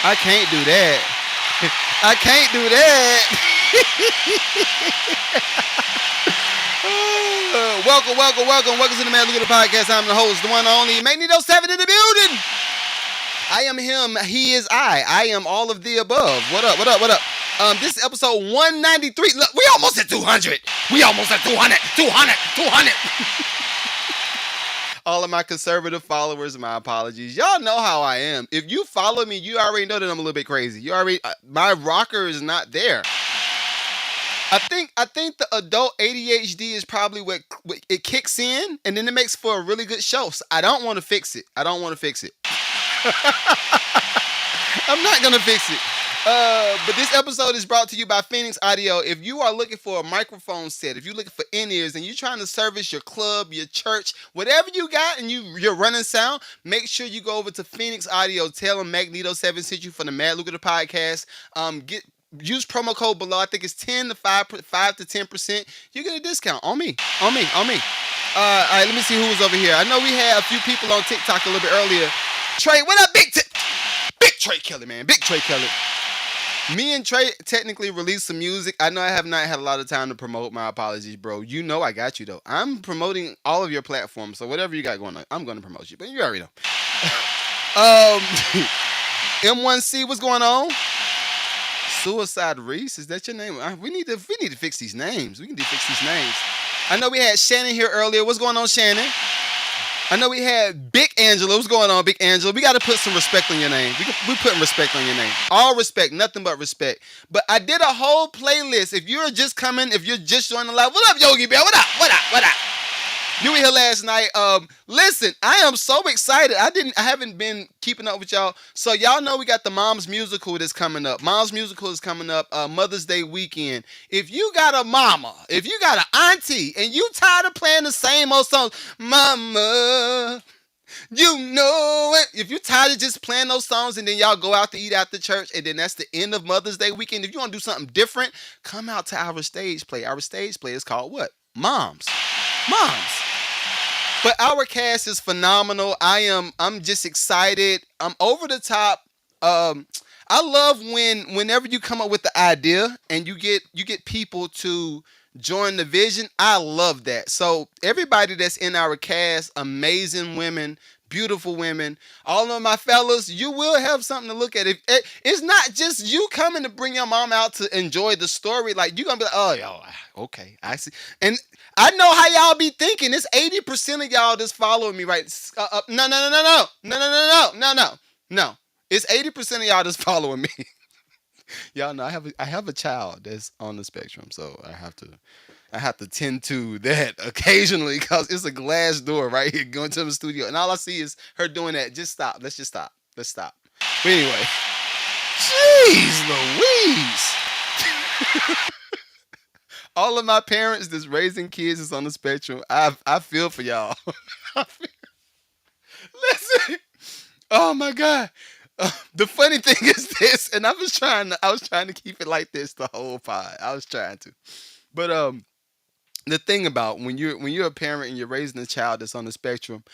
I can't do that. I can't do that. Welcome to the Man Look at the Podcast. I'm the host, the one and only Magneto 7 in the building. I am him, he is I. I am all of the above. What up? This is episode 193. Look, we almost at 200. We almost at 200. All of my conservative followers, my apologies. Y'all know how I am. If you follow me, you already know that I'm a little bit crazy. You already, my rocker is not there. I think the adult ADHD is probably what it kicks in, and then it makes for a really good show. So I don't want to fix it. I'm not gonna fix it. But this episode is brought to you by PHENYX Audio. If you are looking for a microphone set, if you're looking for in-ears and you're trying to service your club, your church, whatever you got, and you're running sound, make sure you go over to PHENYX Audio. Tell them Magneto 7 sent you for the Mad Lucrative Podcast. Use promo code below. I think it's 5 to 10%. You get a discount on me. All right, let me see who was over here. I know we had a few people on TikTok a little bit earlier. Trey, what up, Big Trey Kelly, man. Big Trey Kelly. Me and Trey technically released some music. I know I have not had a lot of time to promote. My apologies, bro. You know I got you, though. I'm promoting all of your platforms, so whatever you got going on, I'm going to promote you. But you already know. M1C, what's going on? Suicide Reese, is that your name? We need to fix these names. I know we had Shannon here earlier. What's going on, Shannon? I know we had Big Angela. What's going on, Big Angela? We got to put some respect on your name. We're putting respect on your name. All respect, nothing but respect. But I did a whole playlist. If you're just joining the live, what up, Yogi Bear? What up? You were here last night. Listen, I am so excited. I haven't been keeping up with y'all. So y'all know we got the Mom's Musical that's coming up. Mom's Musical is coming up Mother's Day weekend. If you got a mama, if you got an auntie, and you tired of playing the same old songs, mama, you know it. If you're tired of just playing those songs and then y'all go out to eat after church and then that's the end of Mother's Day weekend, if you want to do something different, come out to our stage play. Our stage play is called what? Moms. But our cast is phenomenal. I'm just excited. I'm over the top. I love whenever you come up with the idea and you get people to join the vision. I love that. So everybody that's in our cast, amazing women, beautiful women, all of my fellas, you will have something to look at. It's not just you coming to bring your mom out to enjoy the story. Like, you're going to be like, oh, yo, okay, I see. And I know how y'all be thinking. It's 80% of y'all that's following me, right? No. It's 80% of y'all that's following me. Y'all know I have a child that's on the spectrum, so I have to tend to that occasionally because it's a glass door right here going to the studio, and all I see is her doing that. Just stop. Let's stop. But anyway, jeez Louise. All of my parents that's raising kids is on the spectrum. I feel for y'all. Listen. Oh my God. The funny thing is this, and I was trying to keep it like this the whole pod. I was trying to. But the thing about when you're a parent and you're raising a child that's on the spectrum,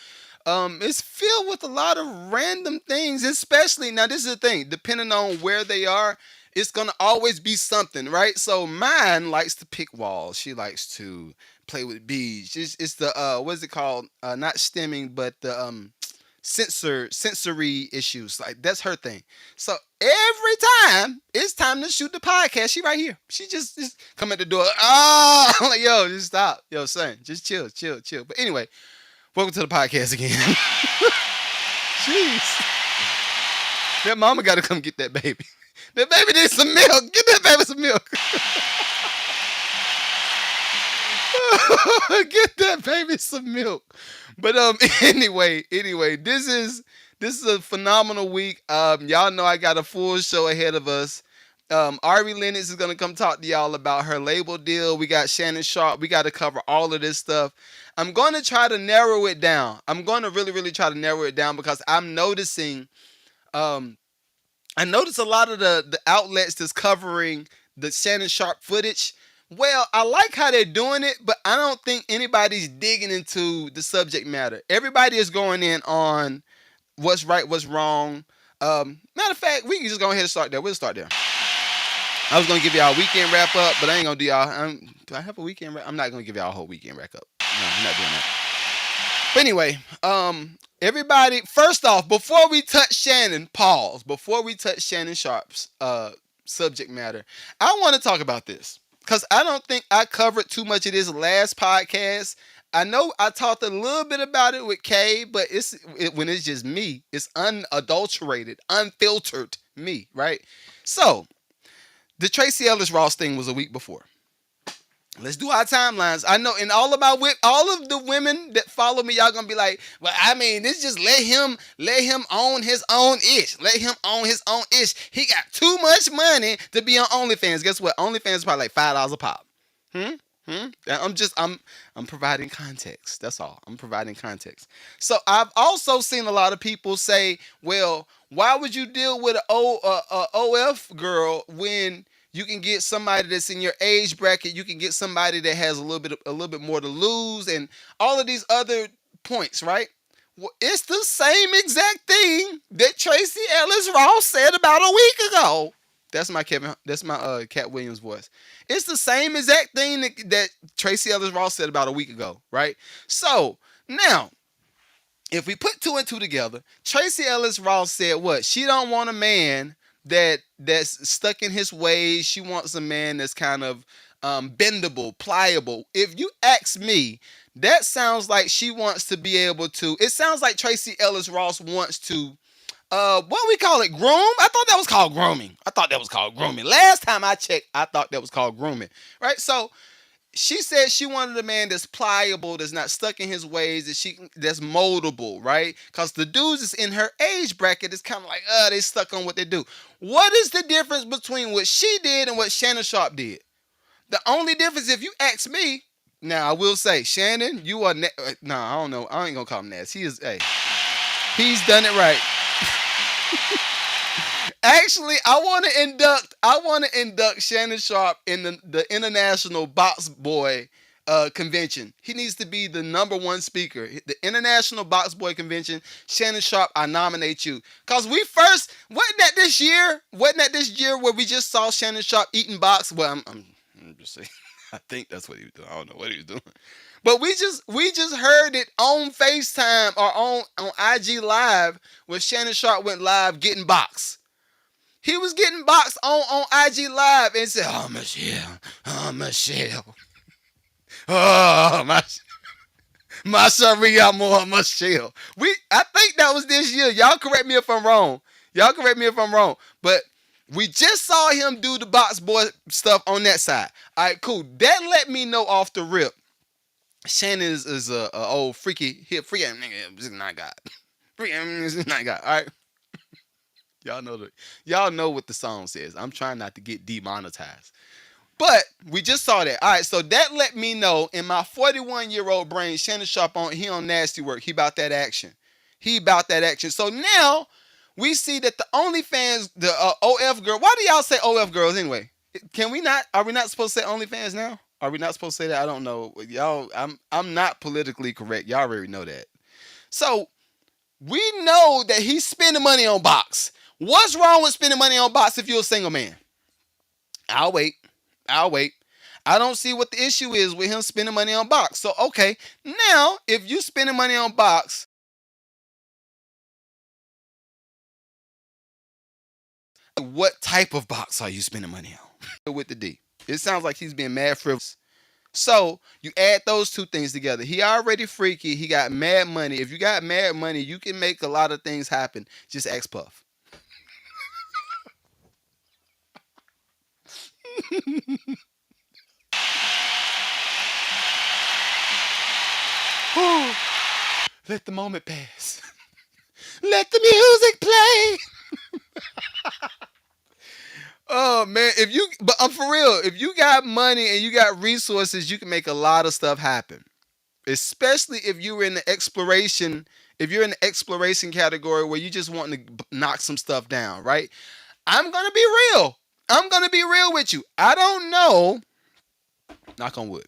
it's filled with a lot of random things, especially now this is the thing, depending on where they are, it's gonna always be something, right? So mine likes to pick walls. She likes to play with beads. It's the what is it called? Not stimming, but the sensory issues. Like, that's her thing. So every time it's time to shoot the podcast, she right here. She just come at the door. Oh, I'm like, yo, just stop. Yo, son, just chill. But anyway, welcome to the podcast again. Jeez. That mama got to come get that baby. That baby needs some milk. Get that baby some milk. Get that baby some milk. But anyway, this is a phenomenal week. Y'all know I got a full show ahead of us. Ari Lennox is gonna come talk to y'all about her label deal. We got Shannon Sharpe. We got to cover all of this stuff. I'm gonna try to narrow it down. I'm gonna really try to narrow it down because I'm noticing. I notice a lot of the outlets that's covering the Shannon Sharpe footage. Well, I like how they're doing it, but I don't think anybody's digging into the subject matter. Everybody is going in on what's right, what's wrong. Matter of fact, we can just go ahead and start there. We'll start there. I was gonna give y'all a weekend wrap up, but I ain't gonna do y'all. Do I have a weekend wrap? I'm not gonna give y'all a whole weekend wrap up. No, I'm not doing that. But anyway, everybody. First off, before we touch Shannon, pause. Before we touch Shannon Sharpe's subject matter, I want to talk about this because I don't think I covered too much of this last podcast. I know I talked a little bit about it with Kay, but when it's just me, it's unadulterated, unfiltered me, right? So the Tracy Ellis Ross thing was a week before. Let's do our timelines. I know, and all of the women that follow me, y'all gonna be like, "Well, I mean, this just let him own his own ish. Let him own his own ish. He got too much money to be on OnlyFans. Guess what? OnlyFans is probably like $5 a pop. Hmm. I'm providing context. That's all. I'm providing context. So I've also seen a lot of people say, "Well, why would you deal with an OF girl when you can get somebody that's in your age bracket? You can get somebody that has a little bit more to lose, and all of these other points, right?" Well, it's the same exact thing that Tracy Ellis Ross said about a week ago. That's my Cat Williams voice. It's the same exact thing that Tracy Ellis Ross said about a week ago, right? So now, if we put two and two together, Tracy Ellis Ross said what? She don't want a man that's stuck in his ways. She wants a man that's kind of bendable, pliable. If you ask me, that sounds like she wants to be able to. It sounds like Tracy Ellis Ross wants to what we call it, groom? I thought that was called grooming. Last time I checked, I thought that was called grooming. Right? So she said she wanted a man that's pliable, that's not stuck in his ways, that's moldable, right? Because the dudes is in her age bracket is kind of like, they stuck on what they do. What is the difference between what she did and what Shannon Sharpe did? The only difference, if you ask me, now I will say, Shannon, you are I don't know. I ain't gonna call him nasty. He's done it right. Actually, I want to induct Shannon Sharpe in the International Box Boy Convention. He needs to be the number one speaker. The International Box Boy Convention. Shannon Sharpe, I nominate you. Cause wasn't that this year? Wasn't that this year where we just saw Shannon Sharpe eating box? Well, I'm just saying. I think that's what he was doing. I don't know what he was doing. But we just heard it on FaceTime or on IG Live when Shannon Sharpe went live getting boxed. He was getting boxed on IG Live and said, "Oh, Michelle. Oh, my Sharia more Michelle." I think that was this year. Y'all correct me if I'm wrong. But we just saw him do the box boy stuff on that side. All right, cool. That let me know off the rip. Shannon is a old freaky nigga. This is not God. This is not God. All right. Y'all know what the song says. I'm trying not to get demonetized. But we just saw that. All right, so that let me know in my 41-year-old brain, Shannon Sharpe he on nasty work. He about that action. So now we see that the OnlyFans, the OF girl. Why do y'all say OF girls anyway? Can we not? Are we not supposed to say OnlyFans now? Are we not supposed to say that? I don't know. Y'all, I'm not politically correct. Y'all already know that. So we know that he's spending money on box. What's wrong with spending money on box if you're a single man? I'll wait. I don't see what the issue is with him spending money on box. So, okay. Now, if you spending money on box, what type of box are you spending money on? With the D. It sounds like he's being mad frivolous. So, you add those two things together. He already freaky. He got mad money. If you got mad money, you can make a lot of things happen. Just ask Puff. Let the moment pass. Let the music play. Oh man, but I'm for real. If you got money and you got resources, you can make a lot of stuff happen. Especially if you're in the exploration, category where you just want to knock some stuff down, right? I'm gonna be real. With you. I don't know. Knock on wood.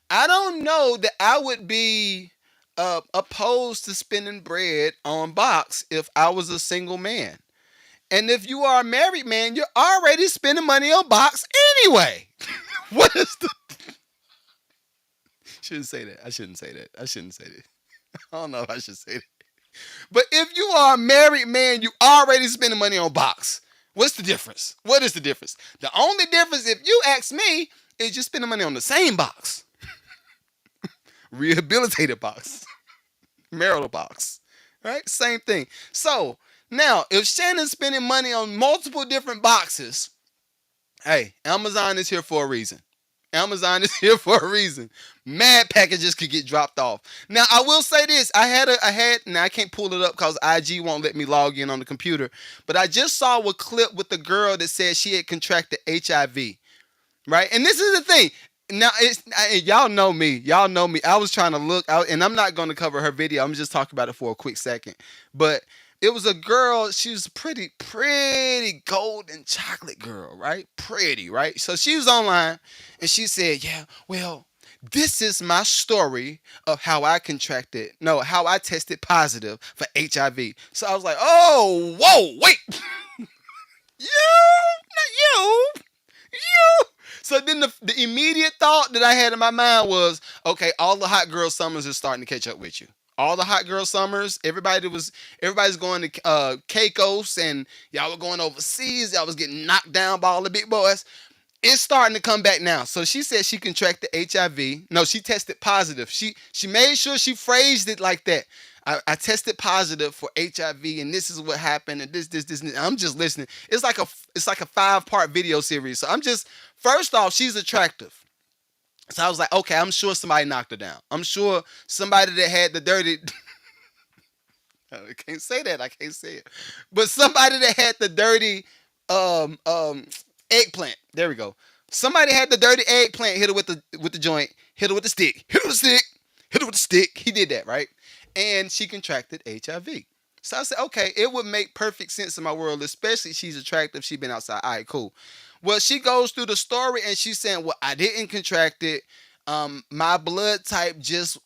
I don't know that I would be opposed to spending bread on box if I was a single man. And if you are a married man, you're already spending money on box anyway. What is the shouldn't say that. I shouldn't say that. I shouldn't say that. I don't know if I should say that. But if you are a married man, you already spending money on box. What's the difference? What is the difference? The only difference, if you ask me, is you spending money on the same box. Rehabilitated box. Marital box. Right? Same thing. So now, if Shannon's spending money on multiple different boxes, hey, Amazon is here for a reason. Amazon is here for a reason. Mad packages could get dropped off. Now I will say this: now I can't pull it up because IG won't let me log in on the computer. But I just saw a clip with the girl that said she had contracted HIV. Right, and this is the thing. Now y'all know me. Y'all know me. I was trying to look out, and I'm not going to cover her video. I'm just talking about it for a quick second. But it was a girl. She was pretty golden chocolate girl, right? Pretty, right? So she was online, and she said, "Yeah, well, this is my story of how how I tested positive for HIV." So I was like, "Oh, whoa, wait, not you, you." So then the immediate thought that I had in my mind was, okay, all the hot girl summers are starting to catch up with you. All the hot girl summers, everybody's going to Caicos, and y'all were going overseas. Y'all was getting knocked down by all the big boys. It's starting to come back now. So she said she contracted HIV. No, she tested positive. She made sure she phrased it like that. I tested positive for HIV, and this is what happened, and this. And I'm just listening. It's like a 5-part video series. So I'm just first off, she's attractive. So I was like, okay, I'm sure somebody knocked her down. I'm sure somebody that had the dirty. I can't say that. I can't say it. But somebody that had the dirty um um eggplant. There we go. Somebody had the dirty eggplant. Hit her with the joint. Hit her with the stick. Hit her with the stick. Hit her with the stick. He did that, right? And she contracted HIV. So I said, okay, it would make perfect sense in my world, especially she's attractive. She's been outside. All right, cool. Well, she goes through the story and she's saying, well, I didn't contract it. My blood type just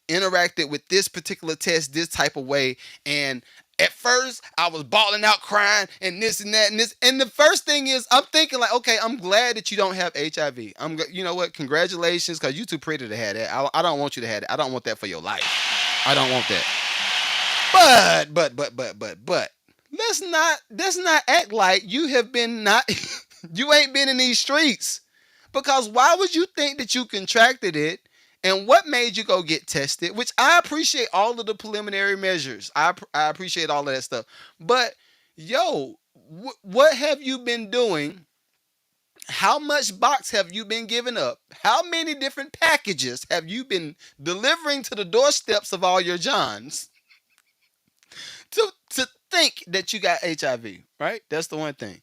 interacted with this particular test this type of way. And at first, I was bawling out, crying, and this and that and this. And the first thing is, I'm thinking like, okay, I'm glad that you don't have HIV. You know what? Congratulations, because you're too pretty to have that. I don't want you to have that. I don't want that for your life. I don't want that. But let's not act like you have been not you ain't been in these streets. Because why would you think that you contracted it? And what made you go get tested? Which I appreciate all of the preliminary measures. I appreciate all of that stuff. But yo, what have you been doing? How much box have you been giving up? How many different packages have you been delivering to the doorsteps of all your Johns to think that you got HIV? Right? That's the one thing.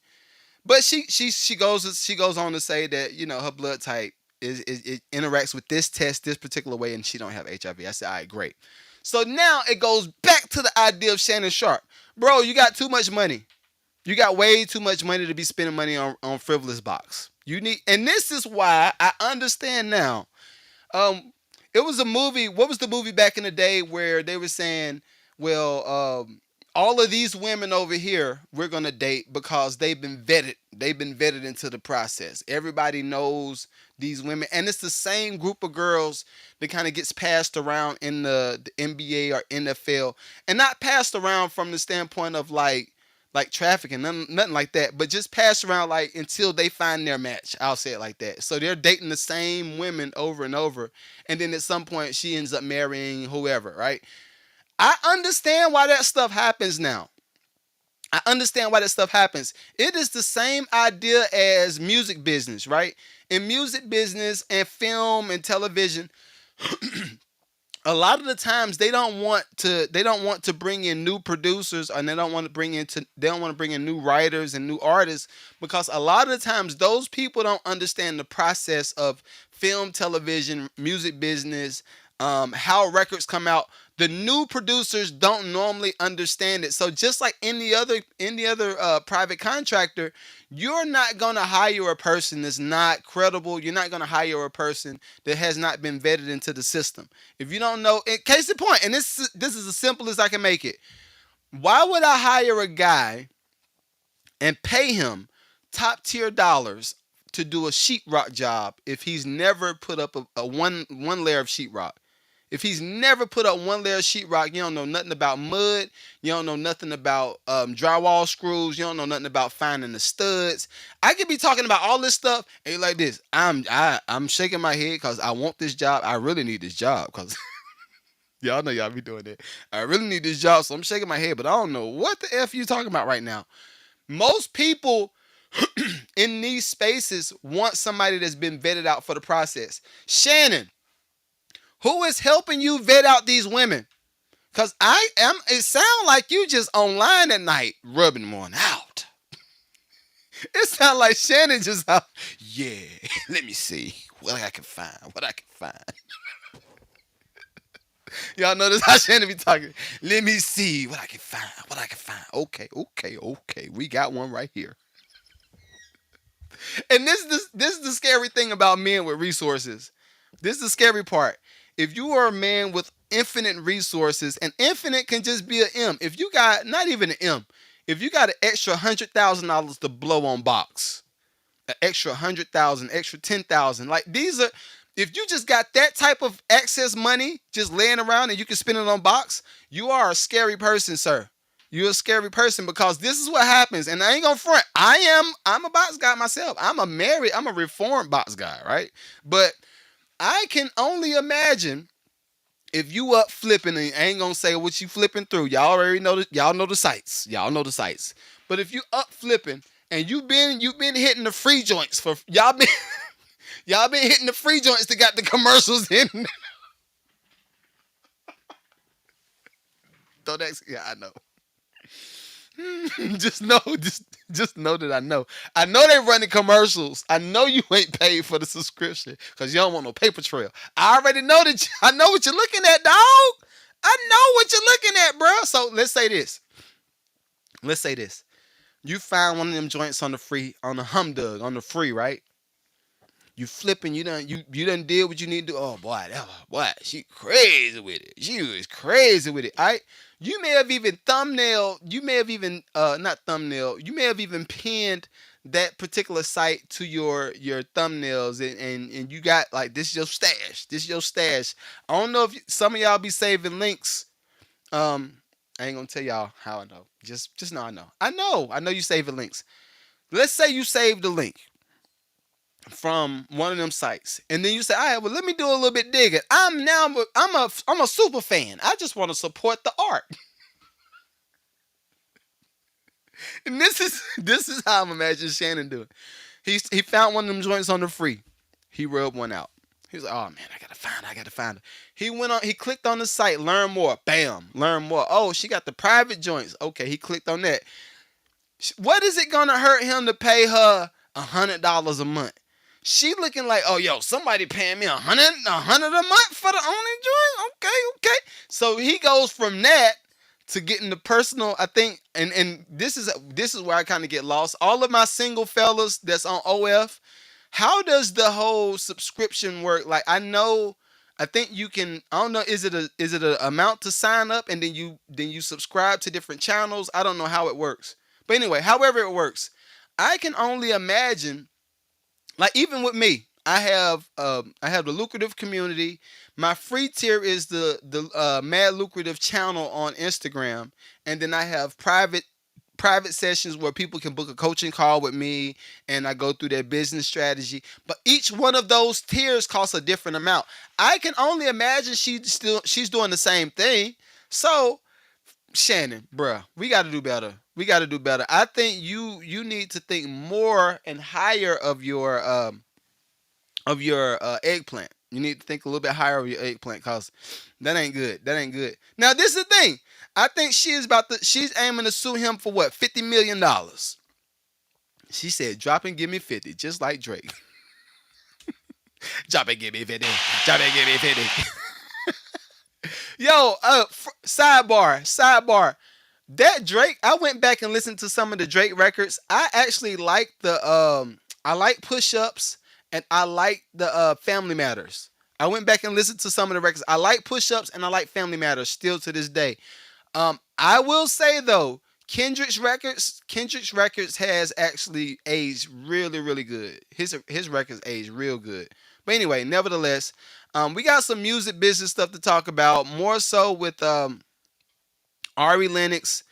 But she goes on to say that her blood type it interacts with this test this particular way, and she don't have HIV. I said, all right, great. So now it goes back to the idea of Shannon Sharpe. Bro, you got too much money. You got way too much money to be spending money on frivolous box. And this is why I understand now. It was a movie. What was the movie back in the day where they were saying, well, all of these women over here we're gonna date because they've been vetted. They've been vetted into the process. Everybody knows these women, and it's the same group of girls that kind of gets passed around in the NBA or NFL, and not passed around from the standpoint of like trafficking, nothing like that, but just passed around like until they find their match. I'll say it like that. So they're dating the same women over and over, and then at some point she ends up marrying whoever, right? I understand why that stuff happens now. I understand why that stuff happens. It is the same idea as music business, right? In music business and film and television, a lot of the times they don't want to bring in new producers, and they don't want to bring in new writers and new artists, because a lot of the times those people don't understand the process of film, television, music business, how records come out. The new producers don't normally understand it. So just like any other private contractor, you're not gonna hire a person that's not credible. You're not gonna hire a person that has not been vetted into the system. If you don't know, case in point, and this is as simple as I can make it. Why would I hire a guy and pay him top tier dollars to do a sheetrock job if he's never put up a one layer of sheetrock. If he's never put up one layer of sheetrock, you don't know nothing about mud. You don't know nothing about drywall screws. You don't know nothing about finding the studs. I could be talking about all this stuff, and you're like this. I'm shaking my head because I want this job. I really need this job because y'all know y'all be doing that. I really need this job, so I'm shaking my head, but I don't know what the F you talking about right now. Most people in these spaces want somebody that's been vetted out for the process. Shannon, who is helping you vet out these women? Because it sounds like you just online at night rubbing one out. It sounds like Shannon just out. Yeah, let me see what I can find. Y'all notice how Shannon be talking? Let me see what I can find. Okay. We got one right here. And this is the scary thing about men with resources. This is the scary part. If you are a man with infinite resources, and infinite can just be an M. If you got not even an M, if you got an extra $100,000 to blow on box, an extra 100,000, extra 10,000, like these are. If you just got that type of excess money just laying around and you can spend it on box, you are a scary person, sir. You're a scary person because this is what happens. And I ain't gonna front. I'm a box guy myself. I'm a reformed box guy, right? But I can only imagine if you up flipping, and I ain't gonna say what you flipping through. Y'all already know y'all know the sites. But if you up flipping and you've been hitting the free joints for y'all been y'all been hitting the free joints that got the commercials in. Don't ask. Yeah, I know. just know that I know. I know they running commercials. I know you ain't paid for the subscription because you don't want no paper trail. I already know that. I know what you're looking at, dog. I know what you're looking at, bro. So let's say this. You find one of them joints on the free, on the Humdug, on the free, right? You flipping, you done did what you need to do. Oh boy, she crazy with it. She was crazy with it. All right. You may have even pinned that particular site to your thumbnails and you got like this is your stash. I don't know if some of y'all be saving links. I ain't gonna tell y'all how I know. Just know I know. I know you saving links. Let's say you saved the link from one of them sites, and then you say, "All right, well, let me do a little bit digging. I'm a super fan. I just want to support the art." And this is how I'm imagining Shannon doing. He found one of them joints on the free. He rubbed one out. He was like, "Oh man, I gotta find it." He clicked on the site, learn more. Bam, learn more. Oh, she got the private joints. Okay, he clicked on that. What is it gonna hurt him to pay her $100 a month? She looking like, oh, yo, somebody paying me $100 a month for the only joint? Okay. So he goes from that to getting the personal, I think, and this is where I kind of get lost. All of my single fellas that's on OF, how does the whole subscription work? Like, I think you can, I don't know, is it a amount to sign up and then you subscribe to different channels? I don't know how it works. But anyway, however it works, I can only imagine. Like even with me, I have the Lucrative community. My free tier is the Mad Lucrative channel on Instagram, and then I have private sessions where people can book a coaching call with me, and I go through their business strategy. But each one of those tiers costs a different amount. I can only imagine she's doing the same thing. So Shannon, bruh, we got to do better. I think you need to think more and higher of your eggplant. You need to think a little bit higher of your eggplant because that ain't good. Now this is the thing. I think she's aiming to sue him for what, $50 million. She said, "Drop and give me 50, just like Drake." Drop and give me 50. Drop and give me 50. Yo, sidebar. That Drake, I went back and listened to some of the Drake records. I actually like I like Push Ups and I like the Family Matters. I went back and listened to some of the records. I like Push Ups and I like Family Matters still to this day. I will say though, Kendrick's records has actually aged really, really good. His records aged real good. But anyway, nevertheless, we got some music business stuff to talk about. More so with Ari Lennox.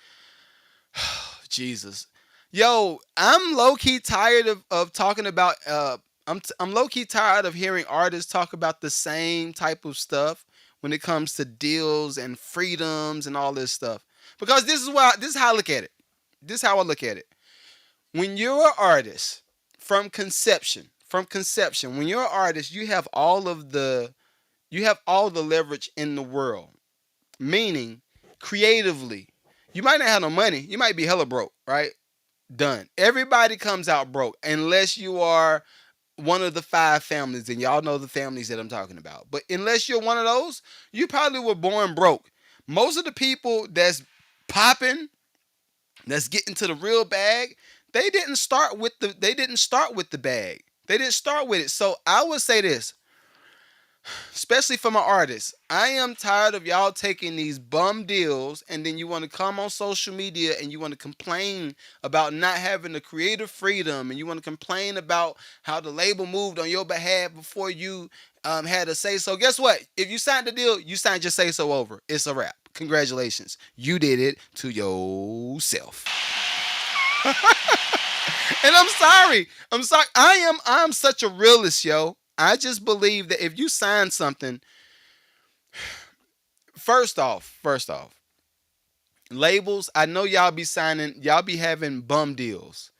Jesus, yo, I'm low key tired of talking about. I'm low key tired of hearing artists talk about the same type of stuff when it comes to deals and freedoms and all this stuff. Because this is how I look at it. This is how I look at it. When you're an artist from conception, when you're an artist, you have all the leverage in the world. Meaning, creatively, you might not have no money. You might be hella broke, right? Done. Everybody comes out broke unless you are one of the five families, and y'all know the families that I'm talking about. But unless you're one of those, you probably were born broke. Most of the people that's popping, that's getting to the real bag, they didn't start with the bag. They didn't start with it. So I would say this, especially for my artists. I am tired of y'all taking these bum deals and then you want to come on social media and you want to complain about not having the creative freedom and you want to complain about how the label moved on your behalf before you had a say so. Guess what? If you signed the deal, you signed your say so over. It's a wrap. Congratulations. You did it to yourself. And I'm sorry. I'm sorry. I'm such a realist, yo. I just believe that if you sign something, first off, labels, I know y'all be having bum deals,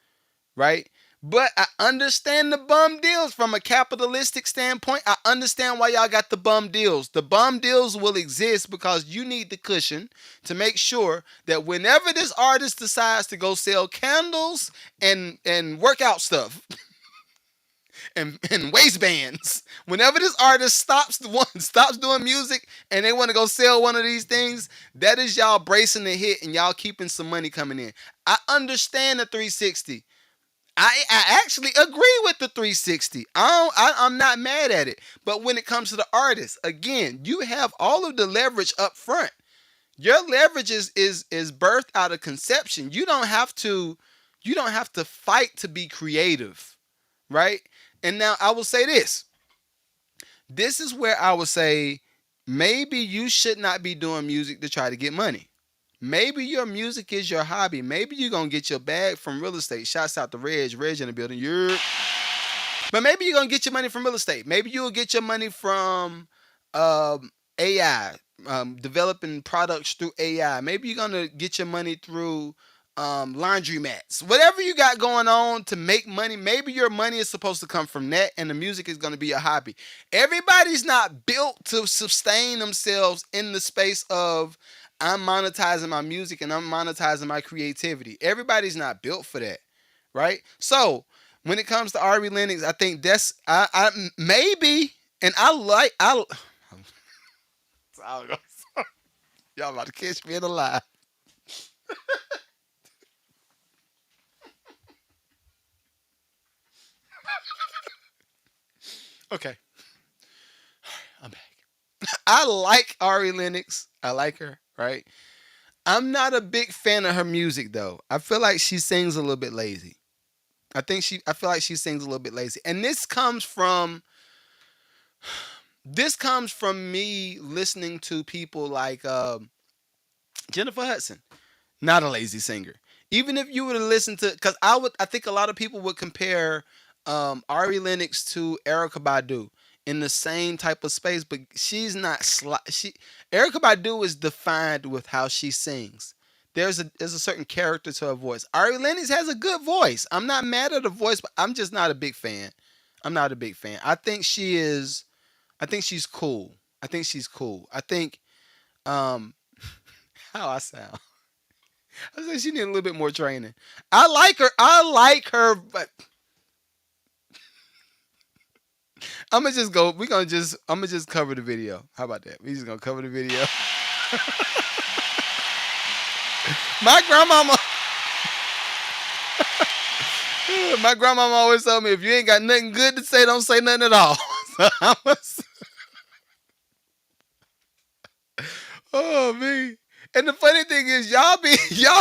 right? But I understand the bum deals from a capitalistic standpoint. I understand why y'all got the bum deals. The bum deals will exist because you need the cushion to make sure that whenever this artist decides to go sell candles and workout stuff, and waistbands. Whenever this artist stops doing music and they want to go sell one of these things, that is y'all bracing the hit and y'all keeping some money coming in. I understand the 360. I actually agree with the 360. I'm not mad at it. But when it comes to the artist, again, you have all of the leverage up front. Your leverage is birthed out of conception. You don't have to fight to be creative, right? And now I will say this. This is where I would say maybe you should not be doing music to try to get money. Maybe your music is your hobby. Maybe you're going to get your bag from real estate. Shouts out to Reg in the building. But maybe you're going to get your money from real estate. Maybe you'll get your money from AI, developing products through AI. Maybe you're going to get your money through laundry mats. Whatever you got going on to make money, maybe your money is supposed to come from that and the music is going to be a hobby. Everybody's not built to sustain themselves in the space of I'm monetizing my music and I'm monetizing my creativity. Everybody's not built for that, right? So when it comes to Ari Lennox, I think that's I maybe, and y'all about to catch me in a lie. Okay, I'm back. I like Ari Lennox. I like her, right? I'm not a big fan of her music though. I feel like she sings a little bit lazy. I feel like she sings a little bit lazy. And this comes from me listening to people like Jennifer Hudson. Not a lazy singer. Even if you were to listen to, because I think a lot of people would compare Ari Lennox to Erica Badu in the same type of space, but she's not. Erica Badu is defined with how she sings. There's a certain character to her voice. Ari Lennox has a good voice. I'm not mad at her voice, but I'm just not a big fan. I'm not a big fan. I think she is. I think she's cool. I think she's cool. I think um how I sound. I say she need a little bit more training. I like her. I like her, but I'm gonna just go. I'm gonna just cover the video. How about that? We just gonna cover the video. My grandmama, my grandmama always told me if you ain't got nothing good to say, don't say nothing at all. So oh me. And the funny thing is, y'all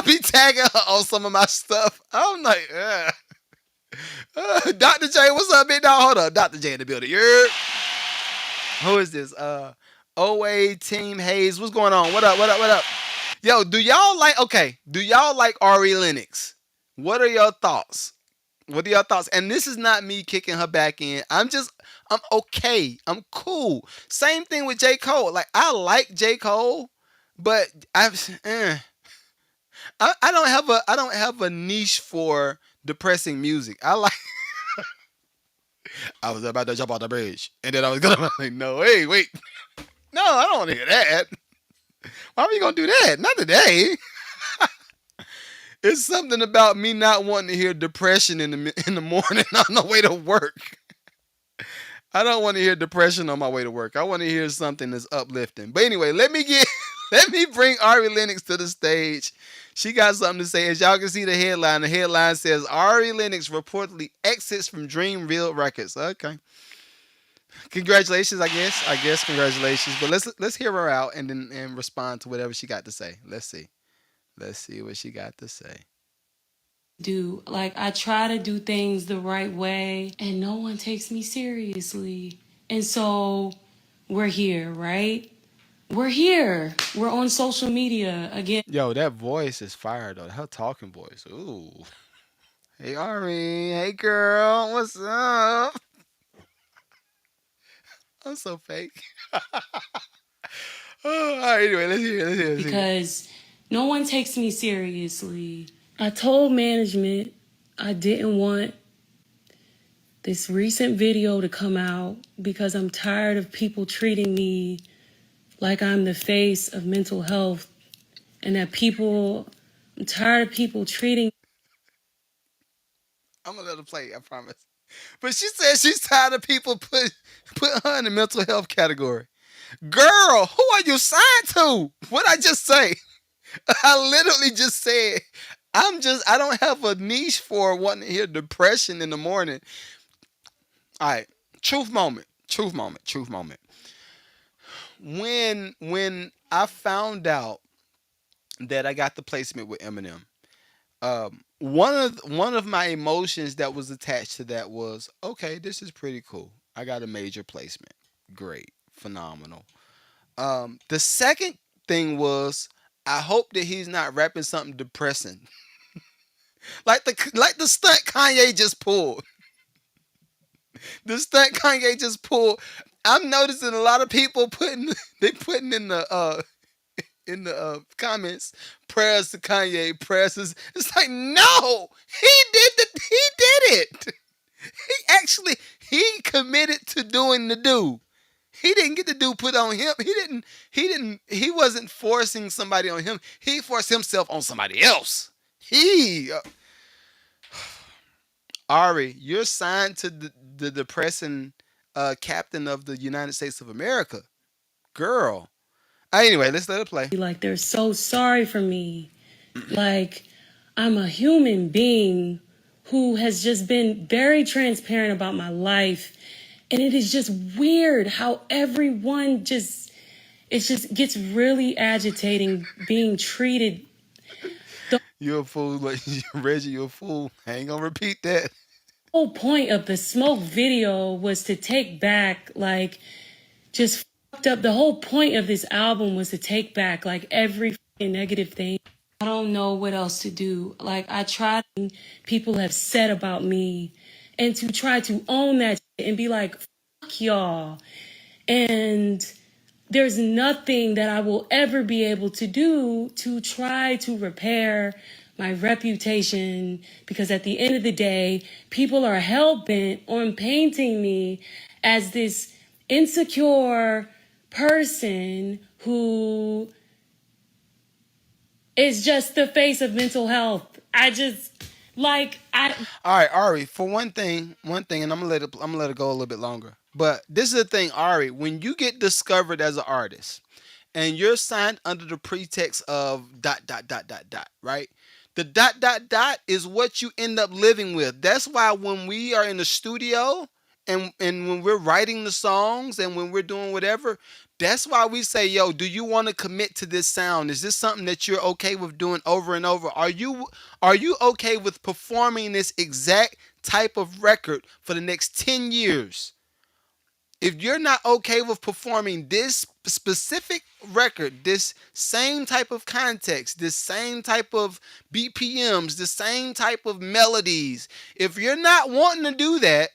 be tagging her on some of my stuff. I'm like, Dr. J, what's up, big dog? Hold up, Dr. J in the building. Who is this? OA Team Hayes. What's going on? What up? What up? What up? Yo, do y'all like? Okay, do y'all like Ari Lennox? What are your thoughts? What are your thoughts? And this is not me kicking her back in. I'm okay. I'm cool. Same thing with J. Cole. Like, I like J. Cole, but I don't have a niche for depressing music. I was about to jump off the bridge, and then I was gonna like, no, hey, wait, no, I don't want to hear that. Why are we gonna do that? Not today. It's something about me not wanting to hear depression in the morning on the way to work. I don't want to hear depression on my way to work. I want to hear something that's uplifting. But anyway, let me bring Ari Lennox to the stage. She got something to say. As y'all can see the headline. The headline says Ari Lennox reportedly exits from Dreamville Records. Okay. Congratulations, I guess. Congratulations. But let's hear her out and respond to whatever she got to say. Let's see. Let's see what she got to say. Do like I try to do things the right way and no one takes me seriously. And so we're here, right? We're here. We're on social media again. Yo, that voice is fire though. Her talking voice. Ooh. Hey Ari. Hey girl. What's up? I'm so fake. Oh, all right, anyway, let's hear it. Because no one takes me seriously. I told management I didn't want this recent video to come out because I'm tired of people treating me like I'm the face of mental health and I'm tired of people treating. I'm gonna let her play, I promise. But she said she's tired of people put her in the mental health category. Girl, who are you signed to? What I just say? I literally just said I don't have a niche for wanting to hear depression in the morning. All right, truth moment. When I found out that I got the placement with Eminem, one of my emotions that was attached to that was, okay, this is pretty cool. I got a major placement. Great, phenomenal. The second thing was, I hope that he's not rapping something depressing, like the stunt Kanye just pulled. The stunt Kanye just pulled. I'm noticing a lot of people putting in the comments prayers to Kanye, it's like, no, he did it. He committed to doing the do. He didn't get the do put on him. He wasn't forcing somebody on him. He forced himself on somebody else. Ari, you're signed to the depressing captain of the United States of America. Girl. Anyway, let's let it play. Like they're so sorry for me. Like I'm a human being who has just been very transparent about my life. And it is just weird how everyone it just gets really agitating being treated. You're a fool, like Reggie, you're a fool. I ain't gonna repeat that. The whole point of the smoke video was to take back, like, just fucked up. The whole point of this album was to take back, like, every negative thing. I don't know what else to do. Like, I tried, people have said about me, and to try to own that and be like, fuck y'all. And there's nothing that I will ever be able to do to try to repair my reputation, because at the end of the day, people are hell-bent on painting me as this insecure person who is just the face of mental health. All right, Ari. For one thing, and I'm gonna let it go a little bit longer. But this is the thing, Ari. When you get discovered as an artist, and you're signed under the pretext of dot dot dot dot dot, right? The dot dot dot is what you end up living with. That's why when we are in the studio and when we're writing the songs and when we're doing whatever, that's why we say, yo, do you want to commit to this sound? Is this something that you're okay with doing over and over? Are you okay with performing this exact type of record for the next 10 years? If you're not okay with performing this specific record, this same type of context, this same type of BPMs, the same type of melodies, if you're not wanting to do that,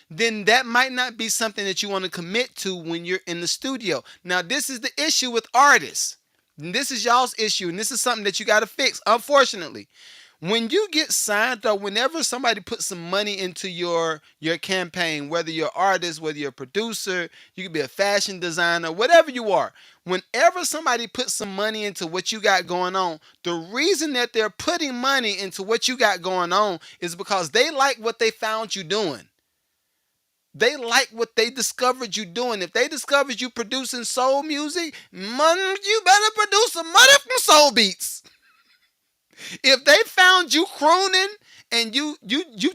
then that might not be something that you want to commit to when you're in the studio. Now, this is the issue with artists. And this is y'all's issue, and this is something that you got to fix, unfortunately. When you get signed, or whenever somebody puts some money into your campaign, whether you're an artist, whether you're a producer, you could be a fashion designer, whatever you are, whenever somebody puts some money into what you got going on, the reason that they're putting money into what you got going on is because they like what they found you doing. They like what they discovered you doing. If they discovered you producing soul music, you better produce some motherfucking soul beats. If they found you crooning and you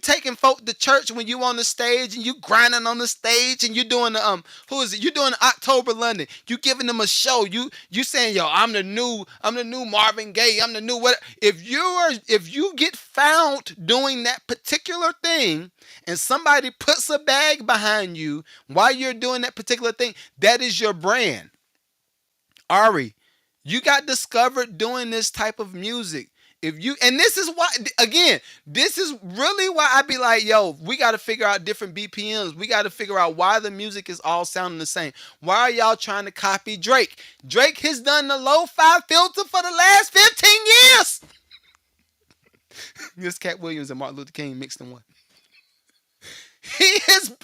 taking folk to church when you on the stage and you grinding on the stage and you doing the who is it? You doing the October London. You giving them a show. You saying, yo, I'm the new Marvin Gaye. I'm the new what? If you get found doing that particular thing and somebody puts a bag behind you while you're doing that particular thing, that is your brand. Ari, you got discovered doing this type of music. And this is why, again, this is really why I be like, yo, we got to figure out different BPMs. We got to figure out why the music is all sounding the same. Why are y'all trying to copy Drake? Drake has done the lo-fi filter for the last 15 years. This Cat Williams and Martin Luther King mixed in one. He has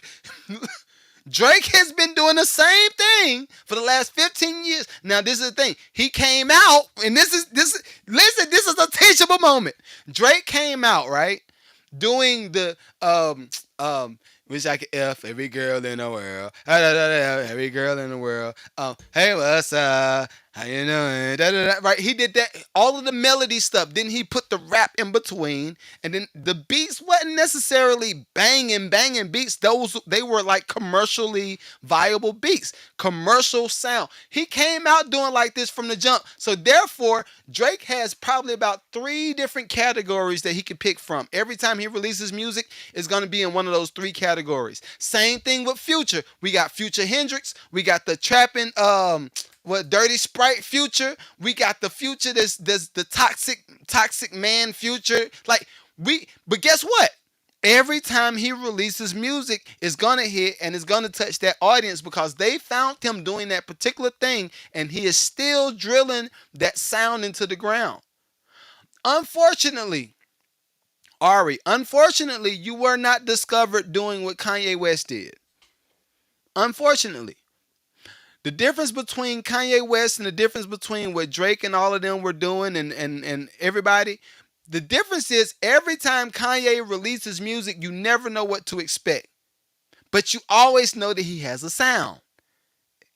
Drake has been doing the same thing for the last 15 years. Now, this is the thing. He came out, and this is a teachable moment. Drake came out, right? Doing the wish I could F every girl in the world. Every girl in the world. Hey, what's up? How you doing? Right? He did that, all of the melody stuff. Then he put the rap in between, and then the beats wasn't necessarily banging beats. They were like commercially viable beats, commercial sound. He came out doing like this from the jump. So therefore, Drake has probably about 3 different categories that he could pick from. Every time he releases music, it's gonna be in one of those 3 categories. Same thing with Future. We got Future Hendrix. We got the trapping Dirty Sprite Future. We got the Future that's the toxic man Future. But guess what? Every time he releases music, it's gonna hit and it's gonna touch that audience because they found him doing that particular thing, and he is still drilling that sound into the ground. Unfortunately, Ari, you were not discovered doing what Kanye West did. Unfortunately. The difference between Kanye West and the difference between what Drake and all of them were doing and everybody, the difference is every time Kanye releases music, you never know what to expect. But you always know that he has a sound.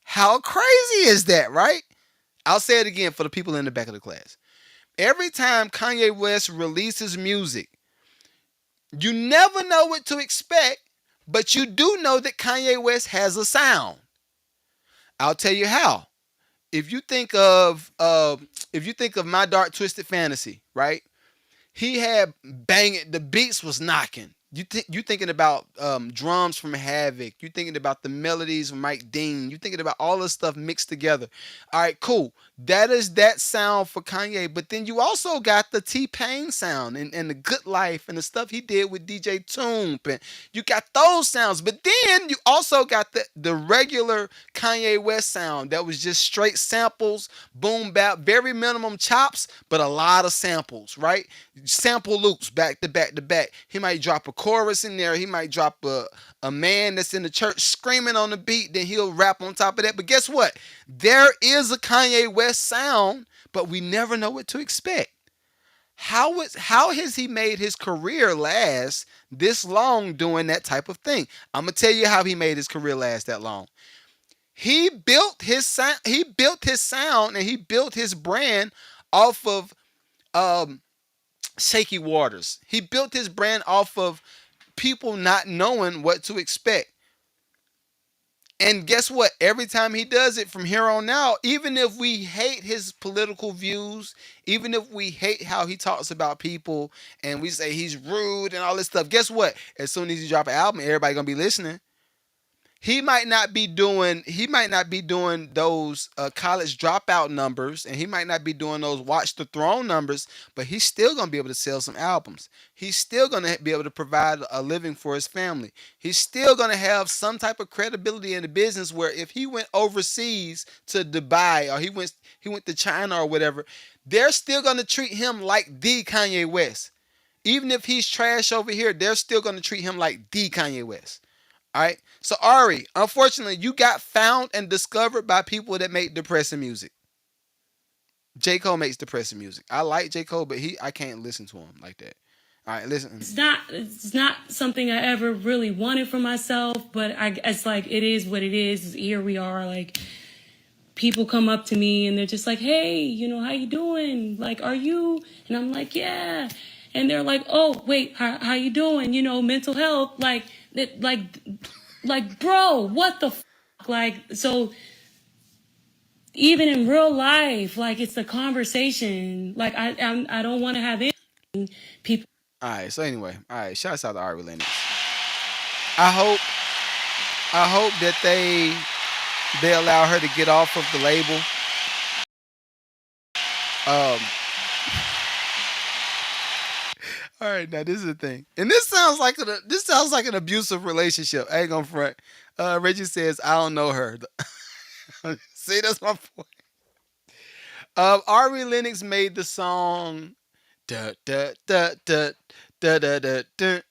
How crazy is that, right? I'll say it again for the people in the back of the class. Every time Kanye West releases music, you never know what to expect, but you do know that Kanye West has a sound. I'll tell you how. If you think of My Dark Twisted Fantasy, right? He had banging, the beats was knocking. You thinking about drums from Havoc. You thinking about the melodies from Mike Dean. You thinking about all this stuff mixed together. All right, cool. That is that sound for Kanye. But then you also got the T-Pain sound and the Good Life and the stuff he did with DJ Toomp. And you got those sounds. But then you also got the regular Kanye West sound that was just straight samples, boom bap, very minimum chops, but a lot of samples, right? Sample loops back to back to back. He might drop a chorus in there. He might drop a man that's in the church screaming on the beat. Then he'll rap on top of that. But guess what? There is a Kanye West sound, but we never know what to expect. How has he made his career last this long doing that type of thing? I'm gonna tell you how he made his career last that long. He built his sound. He built his sound and he built his brand off of Shaky Waters. He built his brand off of people not knowing what to expect. And guess what? Every time he does it from here on out, even if we hate his political views, even if we hate how he talks about people and we say he's rude and all this stuff, guess what? As soon as he drop an album, everybody gonna be listening. He might not be doing those college dropout numbers, and he might not be doing those Watch the Throne numbers, but he's still gonna be able to sell some albums. He's still gonna be able to provide a living for his family. He's still gonna have some type of credibility in the business where if he went overseas to Dubai or he went to China or whatever, they're still gonna treat him like the Kanye West. Even if he's trash over here, they're still gonna treat him like the Kanye West. All right. So Ari, unfortunately, you got found and discovered by people that make depressing music. J. Cole makes depressing music. I like J. Cole, but I can't listen to him like that. All right, listen. It's not something I ever really wanted for myself, but it's like it is what it is. Here we are, like people come up to me and they're just like, "Hey, how you doing? Like, are you?" And I'm like, "Yeah." And they're like, "Oh, wait, how you doing? Mental health, like that, like, bro, what the like?" So even in real life, like it's the conversation. Like I don't want to have anything people. All right. So anyway, all right. Shouts out to Ari Lennox. I hope, I hope that they allow her to get off of the label. Um. All right. Now this is the thing, and this sounds like an abusive relationship. I ain't gonna front. Reggie says I don't know her. See, that's my point. Ari Lennox made the song da da da da da da da da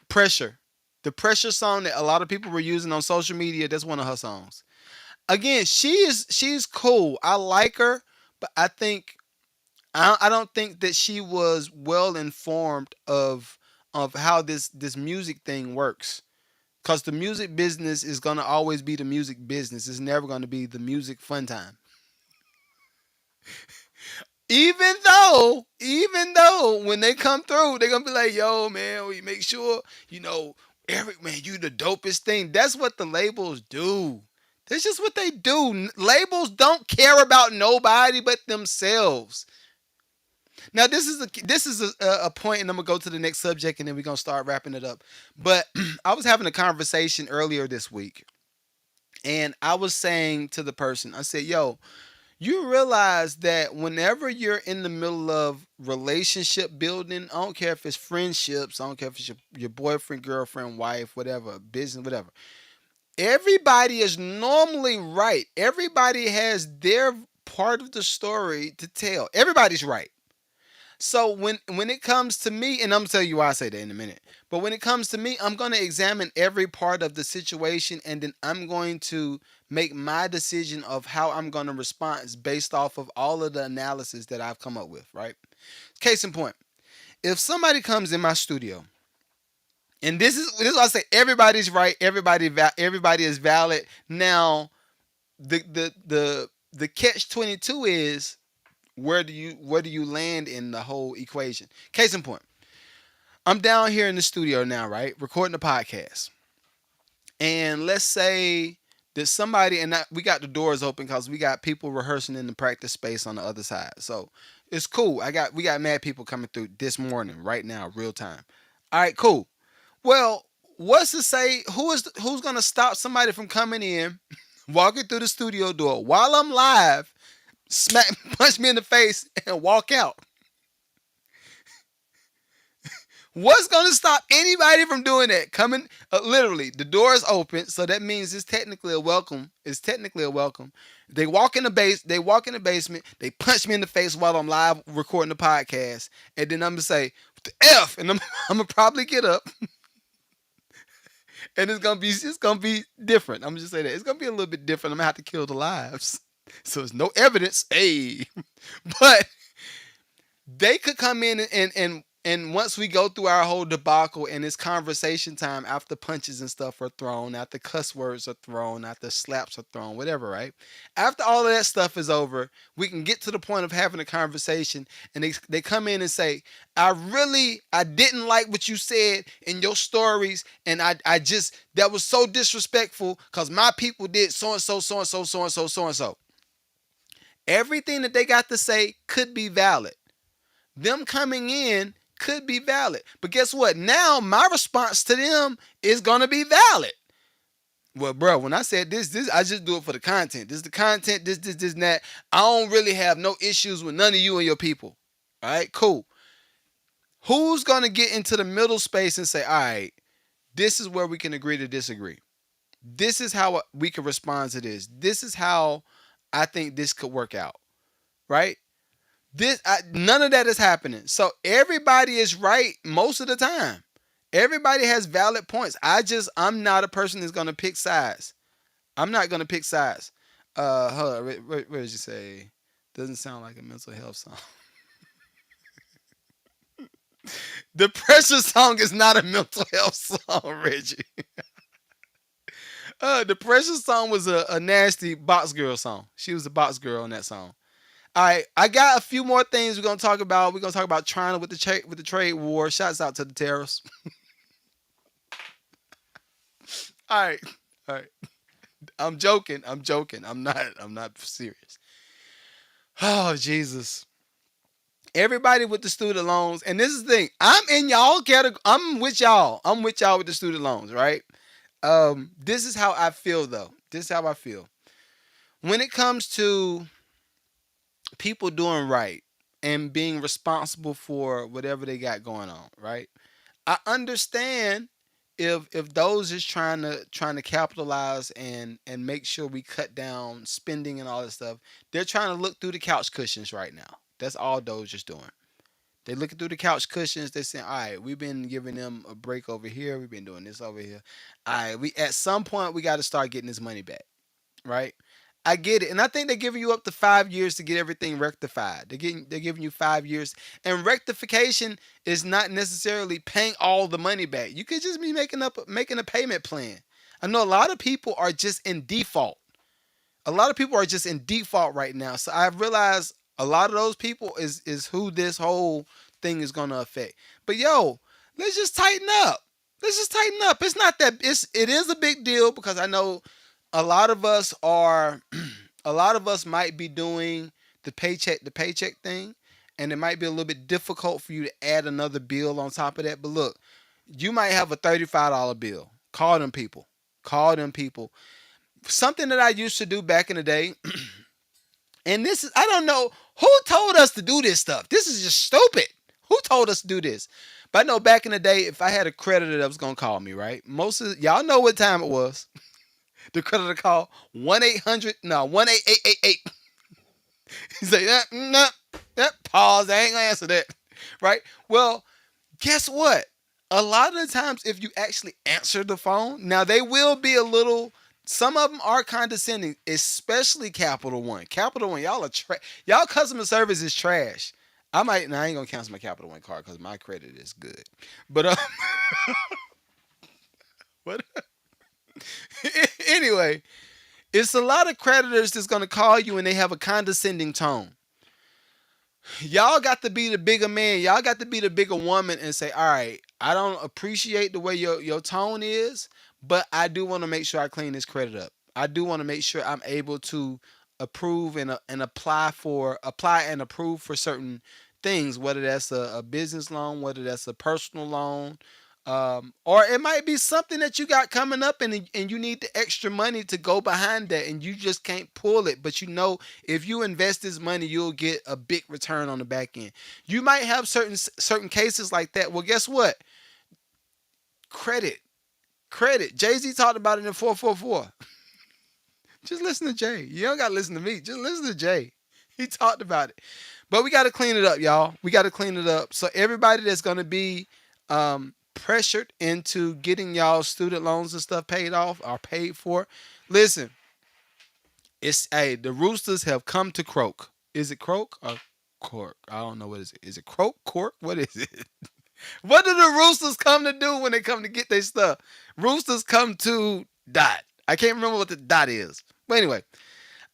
Pressure. The Pressure song that a lot of people were using on social media, that's one of her songs. Again, she's cool. I like her, but I don't think that she was well informed of how this music thing works. Cause the music business is gonna always be the music business. It's never gonna be the music fun time. Even though when they come through, they're gonna be like, "Yo, man, we make sure every man, you the dopest thing." That's what the labels do. That's just what they do. Labels don't care about nobody but themselves. Now this is a point, and I'm gonna go to the next subject, and then we're gonna start wrapping it up. But I was having a conversation earlier this week, and I was saying to the person, I said, "Yo, you realize that whenever you're in the middle of relationship building, I don't care if it's friendships, I don't care if it's your boyfriend, girlfriend, wife, whatever, business, whatever. Everybody is normally right. Everybody has their part of the story to tell. Everybody's right. So when it comes to me, and I'm gonna tell you why I say that in a minute. But when it comes to me, I'm gonna examine every part of the situation, and then I'm going to make my decision of how I'm gonna respond based off of all of the analysis that I've come up with. Right? Case in point, if somebody comes in my studio, and this is why I say everybody's right, everybody is valid. Now the catch 22 is where do you land in the whole equation? Case in point, I'm down here in the studio now, right, recording the podcast, and let's say that somebody we got the doors open because we got people rehearsing in the practice space on the other side, so it's cool. We got mad people coming through this morning, right now, real time. All right, cool. Well, what's to say who's gonna stop somebody from coming in, walking through the studio door while I'm live, smack punch me in the face and walk out? What's gonna stop anybody from doing that? Coming, literally, the door is open, so that means it's technically a welcome. It's technically a welcome. They walk in the basement. They punch me in the face while I'm live recording the podcast, and then I'm gonna say "What the f," and I'm gonna probably get up, and it's gonna be different. I'm gonna just say that it's gonna be a little bit different. I'm gonna have to kill the lives, so there's no evidence. Hey, but they could come in and And once we go through our whole debacle and it's conversation time after punches and stuff are thrown, after cuss words are thrown, after slaps are thrown, whatever, right? After all of that stuff is over, we can get to the point of having a conversation and they come in and say, I didn't like what you said in your stories. And I just, that was so disrespectful because my people did so and so, so and so, so and so, so and so. Everything that they got to say could be valid. Them coming in could be valid. But guess what? Now my response to them is gonna be valid. Well, bro, when I said this, I just do it for the content. This is the content, this, and that. I don't really have no issues with none of you and your people. All right, cool. Who's gonna get into the middle space and say, all right, this is where we can agree to disagree. This is how we can respond to this. This is how I think this could work out. Right? None of that is happening. So everybody is right most of the time. Everybody has valid points. I'm not a person that's gonna pick sides. I'm not gonna pick sides. Hold on, where did you say? Doesn't sound like a mental health song. The pressure song is not a mental health song, Reggie. The pressure song was a nasty box girl song. She was a box girl in that song. All right, I got a few more things we're gonna talk about. We're gonna talk about China with the trade war. Shouts out to the terrorists. All right, all right. I'm joking. I'm not serious. Oh Jesus! Everybody with the student loans, and this is the thing. I'm in y'all category. I'm with y'all. I'm with y'all with the student loans, right? This is how I feel though. This is how I feel when it comes to people doing right and being responsible for whatever they got going on, right? I understand if those is trying to capitalize and make sure we cut down spending and all this stuff. They're trying to look through the couch cushions right now. That's all those is doing. They looking through the couch cushions. They're saying, "All right, we've been giving them a break over here. We've been doing this over here. All right, we at some point we got to start getting this money back, right?" I get it, and I think they're giving you up to 5 years to get everything rectified. They're giving you 5 years, and rectification is not necessarily paying all the money back. You could just be making a payment plan. I know a lot of people are just in default. A lot of people are just in default right now. So I've realized a lot of those people is who this whole thing is gonna affect. But yo, let's just tighten up. Let's just tighten up. It's not that it is a big deal because I know a lot of us are a lot of us might be doing the paycheck thing, and it might be a little bit difficult for you to add another bill on top of that. But look, you might have a $35 bill. Call them people. Call them people. Something that I used to do back in the day, and this is, I don't know who told us to do this stuff. This is just stupid. Who told us to do this? But I know back in the day, if I had a creditor that was gonna call me, right? Most of y'all know what time it was. The creditor call 1-888. He say that pause. I ain't gonna answer that, right? Well, guess what? A lot of the times, if you actually answer the phone, now they will be a little. Some of them are condescending, especially Capital One. Capital One, y'all are y'all customer service is trash. I ain't gonna cancel my Capital One card because my credit is good. But what? Anyway, it's a lot of creditors that's gonna call you and they have a condescending tone. Y'all got to be the bigger man. Y'all got to be the bigger woman and say, all right, I don't appreciate the way your tone is, but I do want to make sure I clean this credit up. I do want to make sure I'm able to approve and apply and approve for certain things, whether that's a business loan, whether that's a personal loan, or it might be something that you got coming up and you need the extra money to go behind that and you just can't pull it. But you know, if you invest this money, you'll get a big return on the back end. You might have certain cases like that. Well, guess what? Credit. Jay-Z talked about it in 444. Just listen to Jay. You don't got to listen to me. Just listen to Jay. He talked about it. But we got to clean it up, y'all. We got to clean it up. So everybody that's going to be pressured into getting y'all student loans and stuff paid off or paid for, listen, the roosters have come to croak. Is it croak? Or Cork. I don't know what is it. Is it croak cork? What is it? What do the roosters come to do when they come to get their stuff? Roosters come to dot. I can't remember what the dot is. But anyway,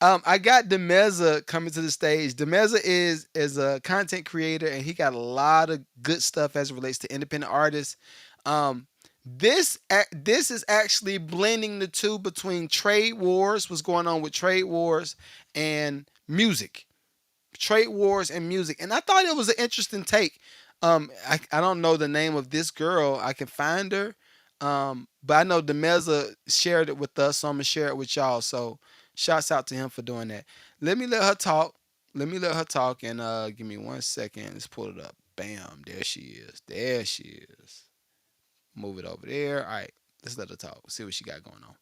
I got Demeza coming to the stage. Demeza is a content creator, and he got a lot of good stuff as it relates to independent artists. Um, this is actually blending the two between trade wars, what's going on with trade wars, and music. Trade wars and music, and I thought it was an interesting take. I don't know the name of this girl. I can find her, but I know Demeza shared it with us, so I'm gonna share it with y'all. So, shouts out to him for doing that. Let me let her talk. Let me let her talk, and give me 1 second. Let's pull it up. Bam, there she is. There she is. Move it over there. All right, let's let her talk. See what she got going on.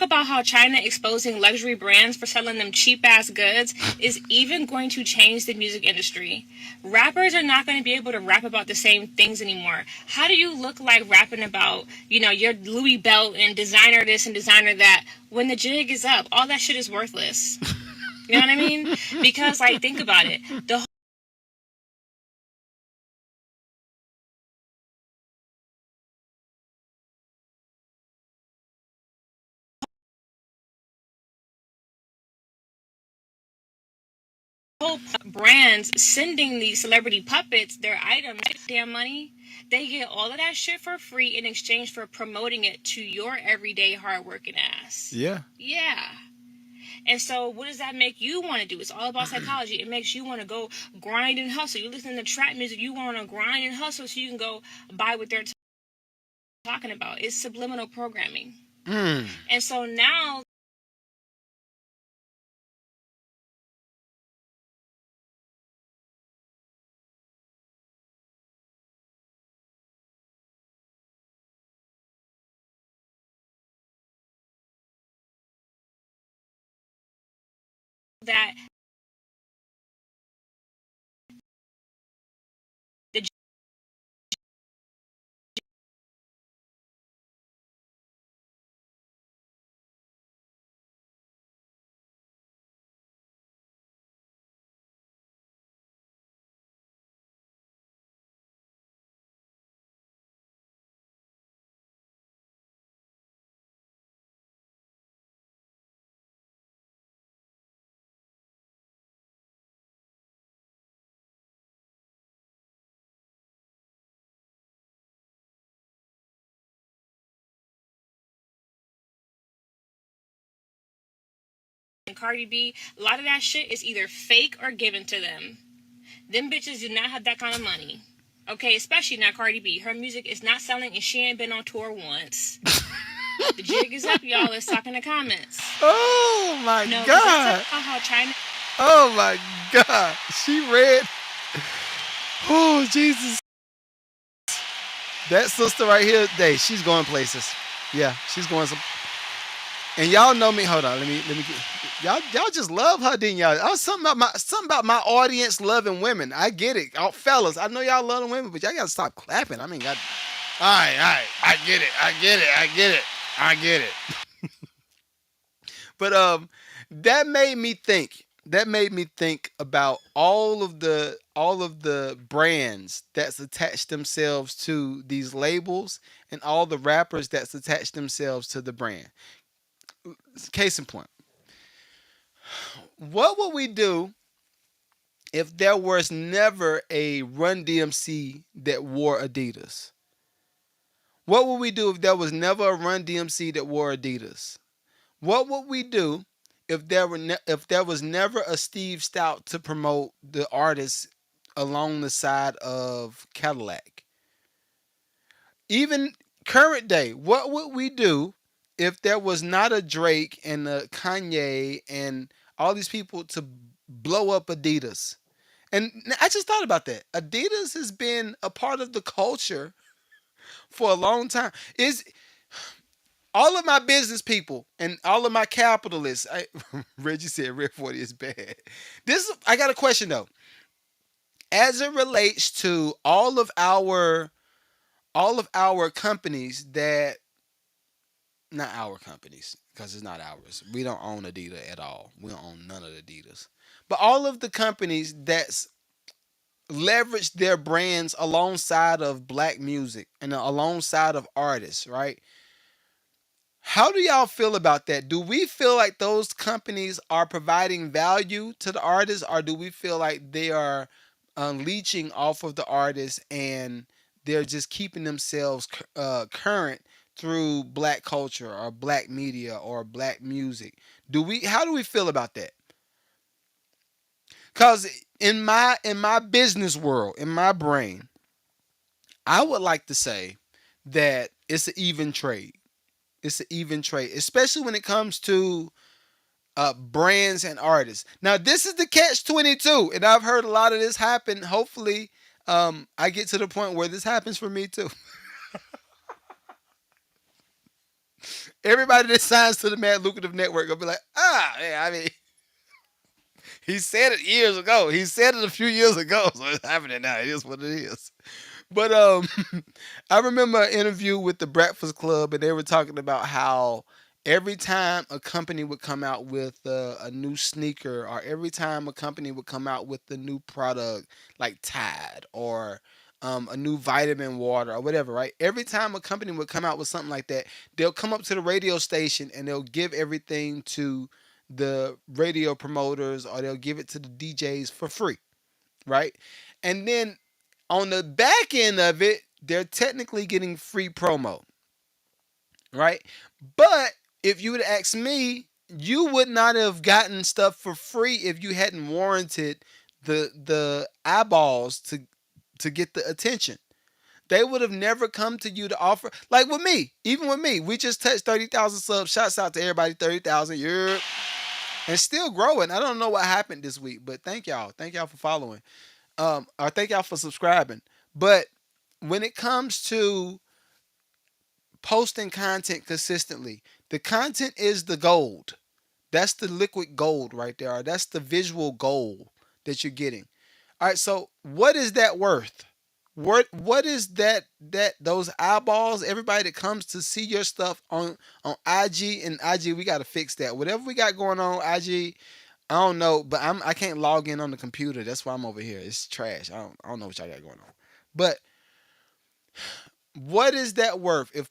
About how China exposing luxury brands for selling them cheap ass goods is even going to change the music industry. Rappers are not going to be able to rap about the same things anymore. How do you look like rapping about, your Louis belt and designer this and designer that when the jig is up? All that shit is worthless. You know what I mean? Because, think about it. The whole brands sending these celebrity puppets their items, damn money, they get all of that shit for free in exchange for promoting it to your everyday hardworking ass. Yeah. Yeah. And so what does that make you want to do? It's all about psychology. It makes you want to go grind and hustle. You listen to trap music, you want to grind and hustle so you can go buy what they're talking about. It's subliminal programming. And so now that the Cardi B, a lot of that shit is either fake or given to them. Them bitches do not have that kind of money. Okay, especially not Cardi B. Her music is not selling and she ain't been on tour once. The jig is up, y'all. Let's talk in the comments. Oh my No, God. how China. Oh my God. She read. Oh Jesus. That sister right here, she's going places. Yeah, she's going some. And y'all know me. Hold on, let me get y'all just love her, didn't y'all? Something about my audience loving women. I get it, fellas. I know y'all love the women, but y'all gotta stop clapping. I mean, all right. I get it. I get it. But that made me think. That made me think about all of the brands that's attached themselves to these labels and all the rappers that's attached themselves to the brand. Case in point, what would we do if there was never a Run DMC that wore Adidas? What would we do if there was never a Run DMC that wore Adidas? What would we do if there was never a Steve Stout to promote the artist along the side of Cadillac? Even current day, what would we do if there was not a Drake and a Kanye and all these people to blow up Adidas? And I just thought about that. Adidas has been a part of the culture for a long time. Is all of my business people and all of my capitalists. Reggie said Red 40 is bad. I got a question though. As it relates to all of our companies that not our companies because it's not ours. We don't own Adidas at all. We don't own none of Adidas. But all of the companies that's leverage their brands alongside of black music and alongside of artists, right? How do y'all feel about that? Do we feel like those companies are providing value to the artists, or do we feel like they are leeching off of the artists and they're just keeping themselves current through black culture or black media or black music? How do we feel about that? Cuz in my business world, in my brain, I would like to say that it's an even trade. It's an even trade, especially when it comes to brands and artists. Now, this is the catch 22, and I've heard a lot of this happen. Hopefully, I get to the point where this happens for me too. Everybody that signs to the Mad Lucrative Network will be like, yeah, I mean, he said it years ago. He said it a few years ago, so it's happening now. It is what it is. But I remember an interview with the Breakfast Club, and they were talking about how every time a company would come out with a new sneaker, or every time a company would come out with a new product like Tide or a new vitamin water or whatever, right? Every time a company would come out with something like that, they'll come up to the radio station and they'll give everything to the radio promoters, or they'll give it to the DJs for free, right? And then on the back end of it, they're technically getting free promo, right? But if you would ask me, you would not have gotten stuff for free if you hadn't warranted the eyeballs to get the attention. They would have never come to you to offer, like with me. Even with me, we just touched 30,000 subs. Shouts out to everybody, 30,000. Yeah, and still growing. I don't know what happened this week, but thank y'all. Thank y'all for following. Or thank y'all for subscribing. But when it comes to posting content consistently, the content is the gold. That's the liquid gold right there. Or that's the visual gold that you're getting. All right, so what is that worth? What is that those eyeballs? Everybody that comes to see your stuff on IG, and IG, we got to fix that. Whatever we got going on IG, I don't know, but I can't log in on the computer. That's why I'm over here. It's trash. I don't know what y'all got going on. But what is that worth? If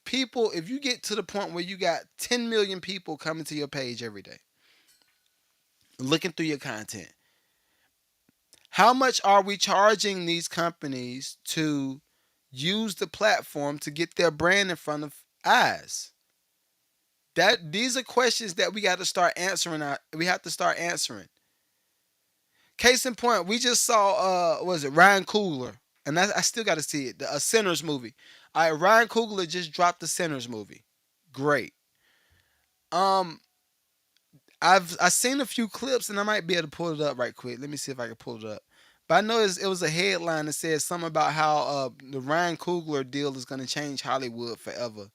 you get to the point where you got 10 million people coming to your page every day, looking through your content, how much are we charging these companies to use the platform to get their brand in front of eyes? These are questions that we got to start answering. We have to start answering. Case in point, we just saw was it Ryan Coogler, and I still got to see it. A Sinners movie. All right, Ryan Coogler just dropped the Sinners movie. Great. Um, I've seen a few clips, and I might be able to pull it up right quick. Let me see if I can pull it up. But I know it was a headline that said something about how the Ryan Coogler deal is going to change Hollywood forever.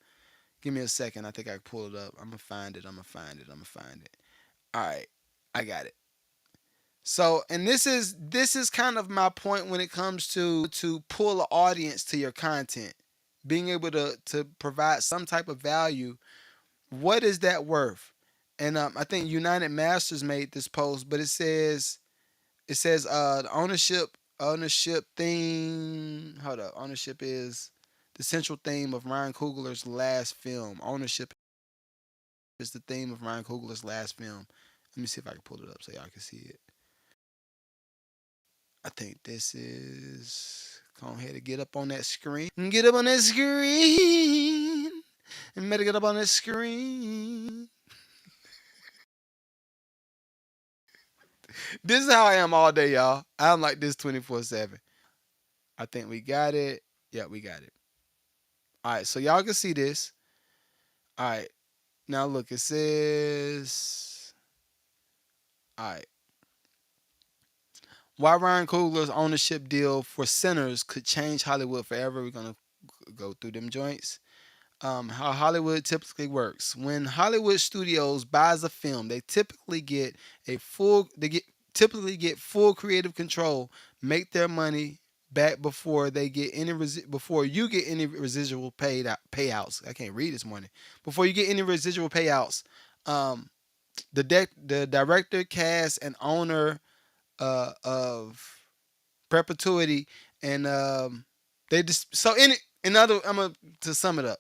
Give me a second. I think I can pull it up. I'm gonna find it. I'm gonna find it. I'm gonna find it. All right, I got it. So, and this is kind of my point when it comes to pull an audience to your content, being able to provide some type of value. What is that worth? And I think United Masters made this post, but it says the ownership theme. Hold up, ownership is the central theme of Ryan Coogler's last film. Ownership is the theme of Ryan Coogler's last film. Let me see if I can pull it up so y'all can see it. I think this is. Go ahead and get up on that screen. Get up on that screen. And better get up on that screen. This is how I am all day, y'all. I'm like this 24/7. I think we got it. Yeah, we got it. All right, so y'all can see this. All right, now look, it says. All right. Why Ryan Coogler's ownership deal for Sinners could change Hollywood forever. We're gonna go through them joints. How Hollywood typically works. When Hollywood Studios buys a film, they typically get full creative control, make their money back before they get any before you get any residual payouts. I can't read this morning. Before you get any residual payouts, the director, cast, and owner of perpetuity, and they just so in other. I'm gonna to sum it up.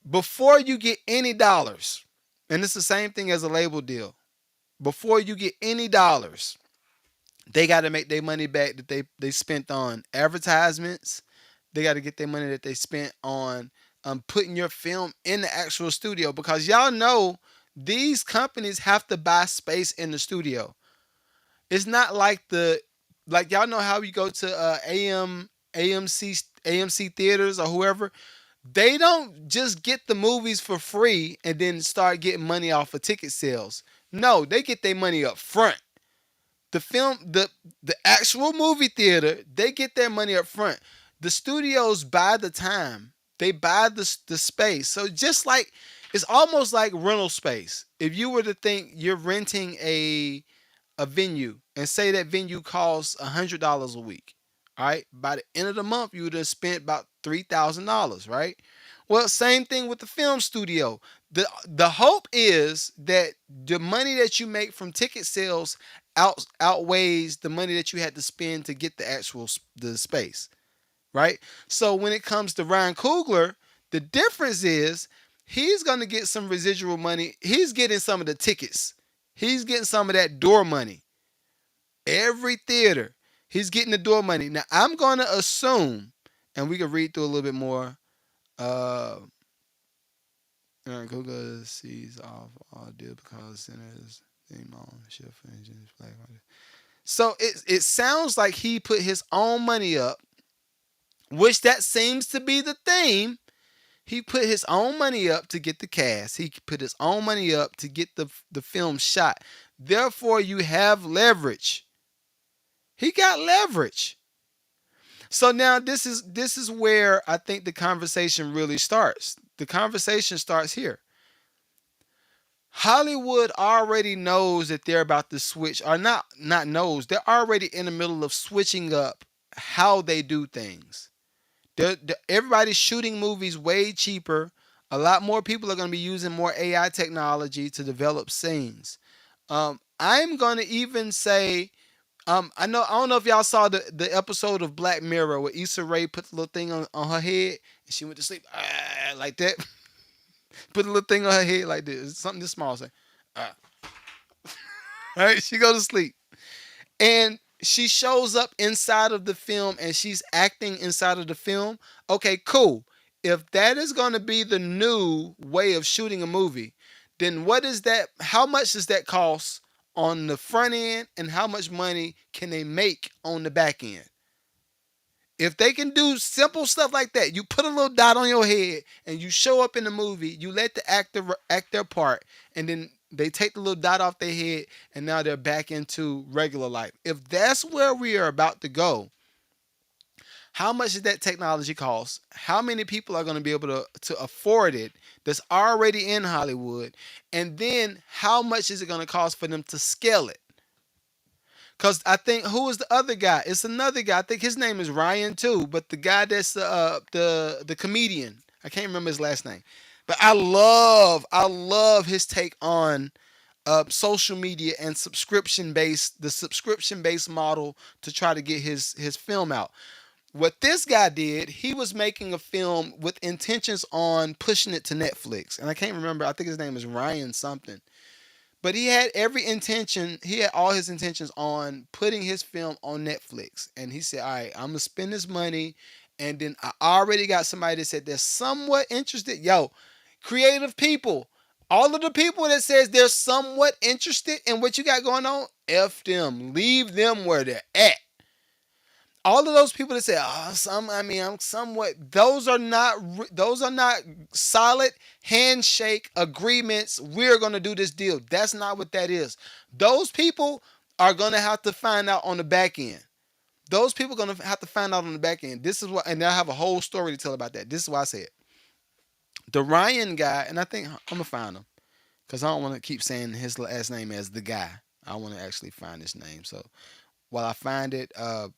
Before you get any dollars, and it's the same thing as a label deal. Before you get any dollars, they got to make their money back that they spent on advertisements. They got to get their money that they spent on putting your film in the actual studio, because y'all know these companies have to buy space in the studio. It's not like like y'all know how you go to AMC theaters or whoever. They don't just get the movies for free and then start getting money off of ticket sales. No, they get their money up front. The actual movie theater, they get their money up front. The studios buy the time. They buy the space. So just like it's almost like rental space. If you were to think you're renting a venue and say that venue costs $100 a week, all right? By the end of the month, you would have spent about $3,000, right? Well, same thing with the film studio. The hope is that the money that you make from ticket sales outweighs the money that you had to spend to get the actual the space, right? So when it comes to Ryan Coogler, the difference is he's going to get some residual money. He's getting some of the tickets. He's getting some of that door money. Every theater, he's getting the door money. Now, I'm going to assume, and we can read through a little bit more. Google sees off all deal because centers theme on shift engines. So it sounds like he put his own money up, which that seems to be the theme. He put his own money up to get the cast. He put his own money up to get the film shot. Therefore, you have leverage. He got leverage. So now this is where I think the conversation really starts. The conversation starts here. Hollywood already knows that they're about to switch, or not knows. They're already in the middle of switching up how they do things. Everybody's shooting movies way cheaper. A lot more people are going to be using more AI technology to develop scenes. I'm going to even say, I don't know if y'all saw the episode of Black Mirror where Issa Rae put the little thing on her head and she went to sleep like that. Put a little thing on her head like this. Something this small. Say, right? She go to sleep. And she shows up inside of the film and she's acting inside of the film. Okay, cool. If that is going to be the new way of shooting a movie, then what is that? How much does that cost on the front end, and how much money can they make on the back end? If they can do simple stuff like that, you put a little dot on your head and you show up in the movie, you let the actor act their part, and then they take the little dot off their head and now they're back into regular life. If that's where we are about to go, how much does that technology cost? How many people are going to be able to afford it that's already in Hollywood? And then how much is it going to cost for them to scale it? Because I think, who is the other guy? It's another guy. I think his name is Ryan too. But the guy that's the comedian. I can't remember his last name. But I love his take on social media and the subscription based model to try to get his film out. What this guy did, he was making a film with intentions on pushing it to Netflix. And I can't remember. I think his name is Ryan something. But he had all his intentions on putting his film on Netflix. And he said, all right, I'm going to spend this money. And then I already got somebody that said they're somewhat interested. Yo, creative people. All of the people that says they're somewhat interested in what you got going on, F them. Leave them where they're at. All of those people that say, I'm somewhat, those are not solid handshake agreements. We're going to do this deal. That's not what that is. Those people are going to have to find out on the back end. Those people are going to have to find out on the back end. This is what, and they'll have a whole story to tell about that. This is why I said the Ryan guy, and I think I'm going to find him because I don't want to keep saying his last name as the guy. I want to actually find his name. So while I find it, I'm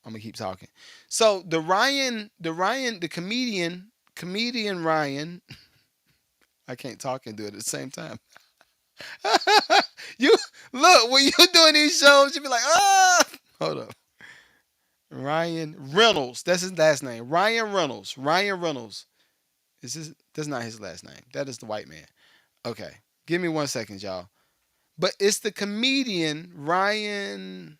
gonna keep talking. So the comedian Ryan, I can't talk and do it at the same time. You look when you doing these shows, you be like, ah, hold up. Ryan Reynolds. That's his last name. Ryan Reynolds. Ryan Reynolds. Is this? That's not his last name. That is the white man. Okay. Give me 1 second, y'all. But it's the comedian Ryan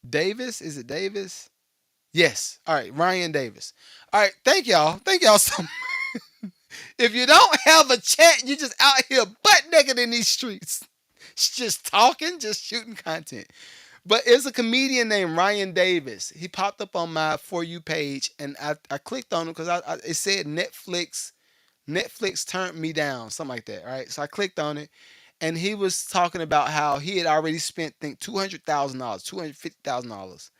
Davis. Is it Davis? Yes. All right. Ryan Davis. All right. Thank y'all. Thank y'all so much. If you don't have a chat, you just out here butt naked in these streets. Just talking, just shooting content. But it's a comedian named Ryan Davis. He popped up on my For You page, and I clicked on him because it said Netflix. Netflix turned me down, something like that. Right. So I clicked on it, and he was talking about how he had already spent, I think, $200,000, $250,000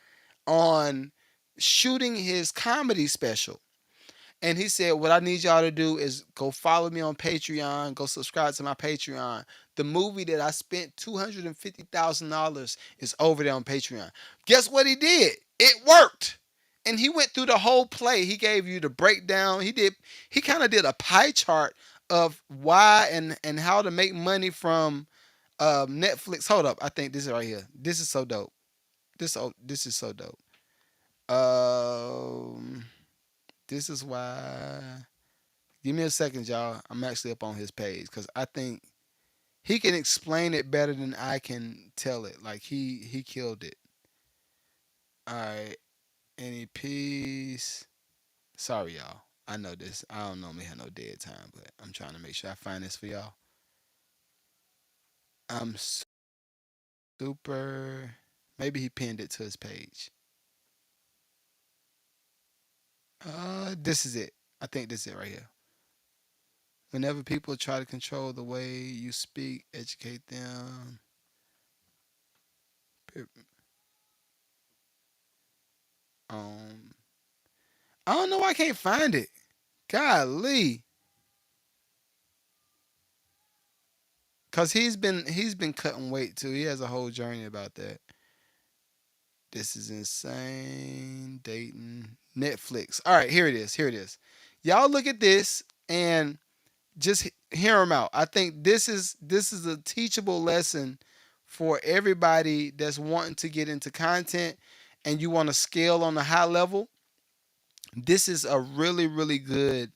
on shooting his comedy special. And he said, what I need y'all to do is go follow me on Patreon, go subscribe to my Patreon. The movie that I spent $250,000 is over there on Patreon. Guess what he did? It worked. And he went through the whole play. He gave you the breakdown. He kind of did a pie chart of why and how to make money from Netflix. Hold up. I think this is right here. This is so dope. This is so dope. This is why. Give me a second, y'all. I'm actually up on his page because I think he can explain it better than I can tell it. Like he killed it. All right. Any piece? Sorry, y'all. I know this. I don't normally have no dead time, but I'm trying to make sure I find this for y'all. I'm super. Maybe he pinned it to his page. This is it. I think this is it right here. Whenever people try to control the way you speak, educate them. I don't know why I can't find it. Golly. Cause he's been cutting weight too. He has a whole journey about that. This is insane. Dating. Netflix. All right, here it is. Here it is. Y'all look at this and just hear him out. I think this is a teachable lesson for everybody that's wanting to get into content and you want to scale on a high level. This is a really really good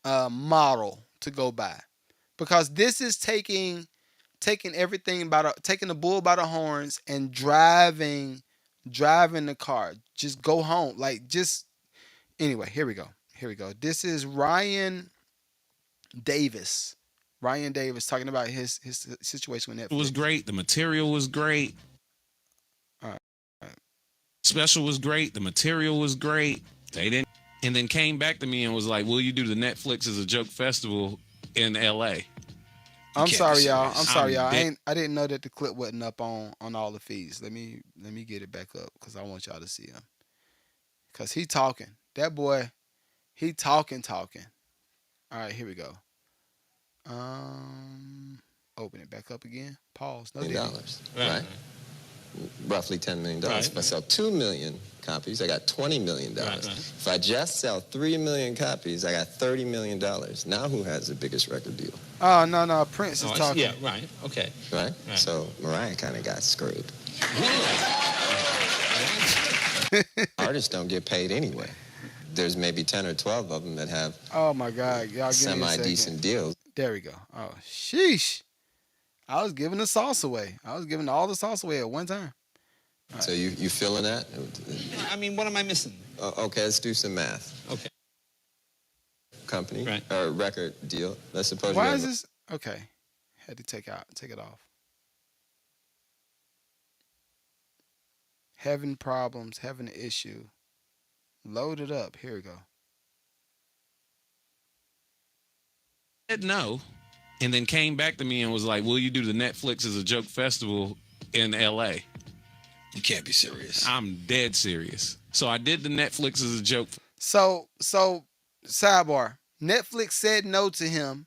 model to go by because this is taking everything taking the bull by the horns and driving the car. Just go home. Like just anyway. Here we go. Here we go. This is Ryan Davis. Ryan Davis talking about his situation with Netflix. It was great. The material was great. All right. All right. Special was great. The material was great. They didn't. And then came back to me and was like, will you do the Netflix as a joke festival in LA? I'm sorry, y'all. I'm sorry, y'all. I didn't know that the clip wasn't up on all the feeds. Let me get it back up because I want y'all to see him. Because he talking. That boy, he talking. All right, here we go. Open it back up again. Pause. No dollars, right? Roughly $10 million. Right. If I sell 2 million copies, I got $20 million. Right. If I just sell 3 million copies, I got $30 million. Now who has the biggest record deal? Oh, no. Prince is talking. Yeah, right. Okay. Right? So Mariah kind of got screwed. Artists don't get paid anyway. There's maybe 10 or 12 of them that have oh my God, y'all semi-decent deals. There we go. Oh, sheesh. I was giving the sauce away. I was giving all the sauce away at one time. Right. So you feeling that? I mean, what am I missing? Okay, let's do some math. Okay. Company or record deal. Let's suppose. Why is this? Okay, had to take it off. Having problems, having an issue. Load it up. Here we go. Said no. And then came back to me and was like, will you do the Netflix as a joke festival in LA? You can't be serious. I'm dead serious. So I did the Netflix as a joke. So sidebar. Netflix said no to him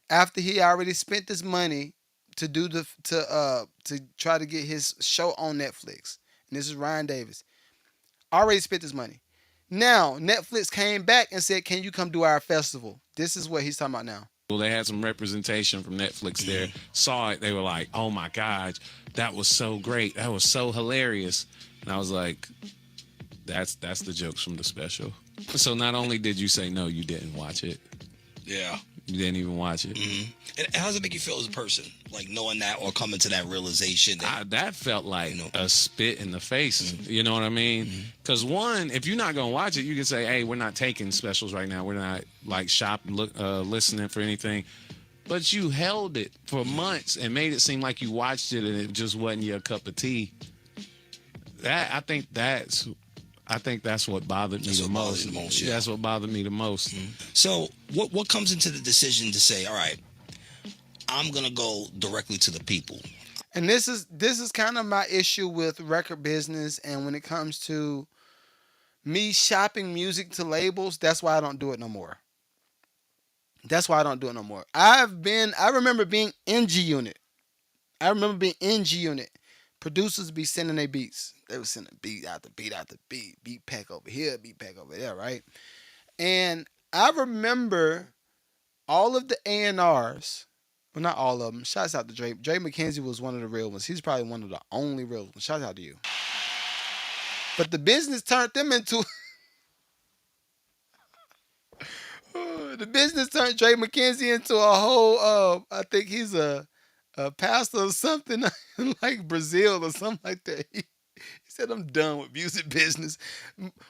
after he already spent this money to do to try to get his show on Netflix. And this is Ryan Davis. Already spent this money. Now Netflix came back and said, can you come do our festival? This is what he's talking about now. Well, they had some representation from Netflix there. Saw it. They were like, "Oh my God, that was so great. That was so hilarious." And I was like, "That's the jokes from the special." So not only did you say no, you didn't watch it. Yeah. You didn't even watch it. And how does it make you feel as a person, like knowing that or coming to that realization? That felt like a spit in the face. You know what I mean? Because one, if you're not gonna watch it, you can say, "Hey, we're not taking specials right now. We're not like listening for anything." But you held it for months and made it seem like you watched it and it just wasn't your cup of tea. I think that's what bothered me the most. Yeah. That's what bothered me the most. So what comes into the decision to say, all right, I'm gonna go directly to the people? And this is kind of my issue with record business, and when it comes to me shopping music to labels, that's why I don't do it no more. I remember being in G Unit. Producers be sending their beats. They were sending beat after beat after beat. Beat pack over here, beat pack over there, right? And I remember all of the A&Rs. Well, not all of them. Shouts out to Drake. Drake McKenzie was one of the real ones. He's probably one of the only real ones. Shouts out to you. But the business turned them into... the business turned Drake McKenzie into a whole... I think he's a pastor or something in like Brazil or something like that. He said, "I'm done with music business."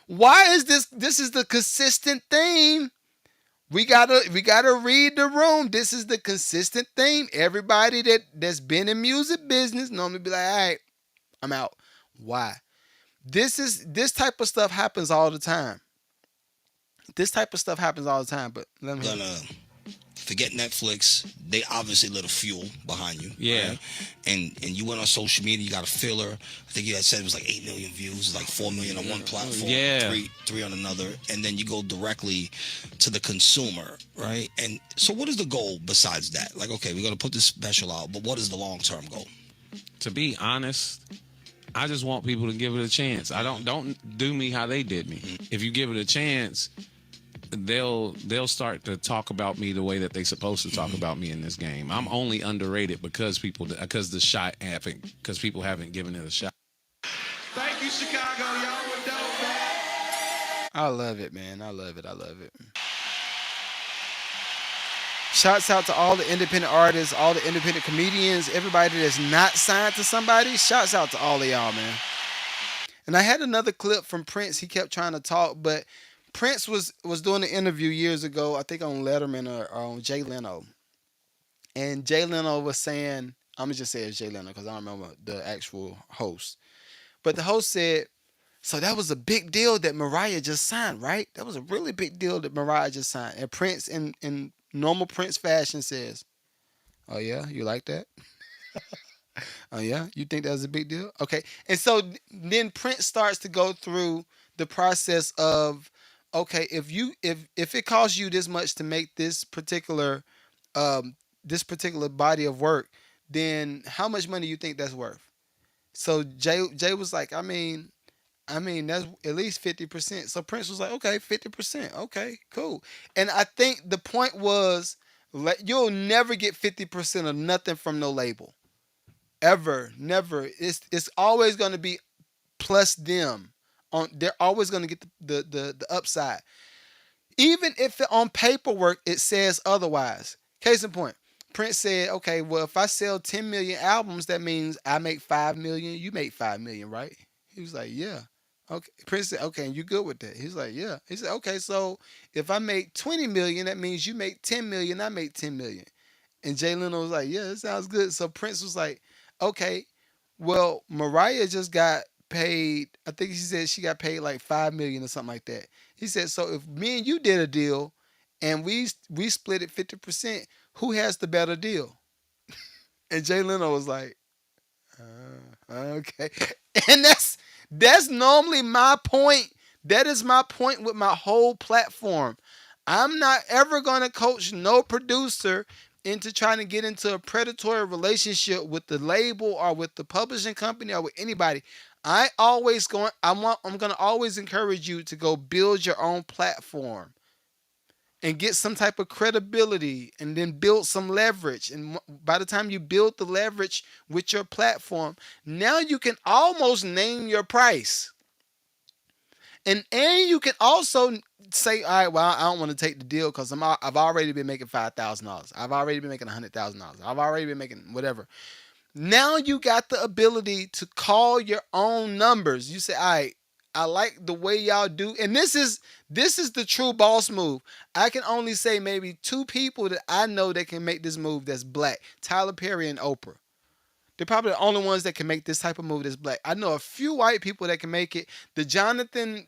Why is this? This is the consistent theme. We gotta read the room. This is the consistent theme. Everybody that's been in music business normally be like, "All right, I'm out." Why? This type of stuff happens all the time. But let me forget Netflix. They obviously lit a fuel behind you. Yeah. Right? And you went on social media, you got a filler. I think you had said it was like 8 million views, like 4 million on one platform, Yeah. three on another. And then you go directly to the consumer, right? And so what is the goal besides that? Like, okay, we're going to put this special out, but what is the long-term goal? To be honest, I just want people to give it a chance. I don't do me how they did me. If you give it a chance, they'll start to talk about me the way that they supposed to talk about me in this game. I'm only underrated because people haven't given it a shot. Thank you, Chicago. Y'all were dope, man. I love it, man. I love it. Shouts out to all the independent artists, all the independent comedians, everybody that's not signed to somebody. Shouts out to all of y'all, man. And I had another clip from Prince. He kept trying to talk, but Prince was doing an interview years ago, I think on Letterman or on Jay Leno. And Jay Leno was saying, I'm going to just say it's Jay Leno because I don't remember the actual host. But the host said, "So that was a big deal that Mariah just signed, right? That was a really big deal that Mariah just signed." And Prince, in normal Prince fashion, says, "Oh yeah, you like that? Oh yeah, you think that was a big deal? Okay." And so then Prince starts to go through the process of, okay, if it costs you this much to make this particular body of work, then how much money you think that's worth? So Jay was like, I mean that's at least 50%. So Prince was like, okay, 50%, okay, cool. And I think the point was, you'll never get 50% of nothing from no label, ever, never. It's always going to be plus them. They're always going to get the upside, even if on paperwork it says otherwise. Case in point, Prince said, "Okay, well, if I sell 10 million albums, that means I make 5 million. You make 5 million, right?" He was like, "Yeah." Okay. Prince said, "Okay, and you good with that?" He's like, "Yeah." He said, "Okay, so if I make 20 million, that means you make 10 million. I make 10 million." And Jay Leno was like, "Yeah, it sounds good." So Prince was like, "Okay, well, Mariah just got paid. I think she said she got paid like 5 million or something like that." He said, "So if me and you did a deal and we split it 50%, who has the better deal?" And Jay Leno was like, "Okay." And that's normally my point. That is my point with my whole platform. I'm not ever going to coach no producer into trying to get into a predatory relationship with the label or with the publishing company or with anybody. I'm going to always encourage you to go build your own platform. and get some type of credibility and then build some leverage. And by the time you build the leverage with your platform, now you can almost name your price. And you can also say, all right, well, I don't want to take the deal because I've already been making $5,000. I've already been making $100,000. I've already been making whatever. Now you got the ability to call your own numbers. You say, all right, I like the way y'all do. And this is the true boss move. I can only say maybe two people that I know that can make this move that's black. Tyler Perry and Oprah. They're probably the only ones that can make this type of move that's black. I know a few white people that can make it. The Jonathan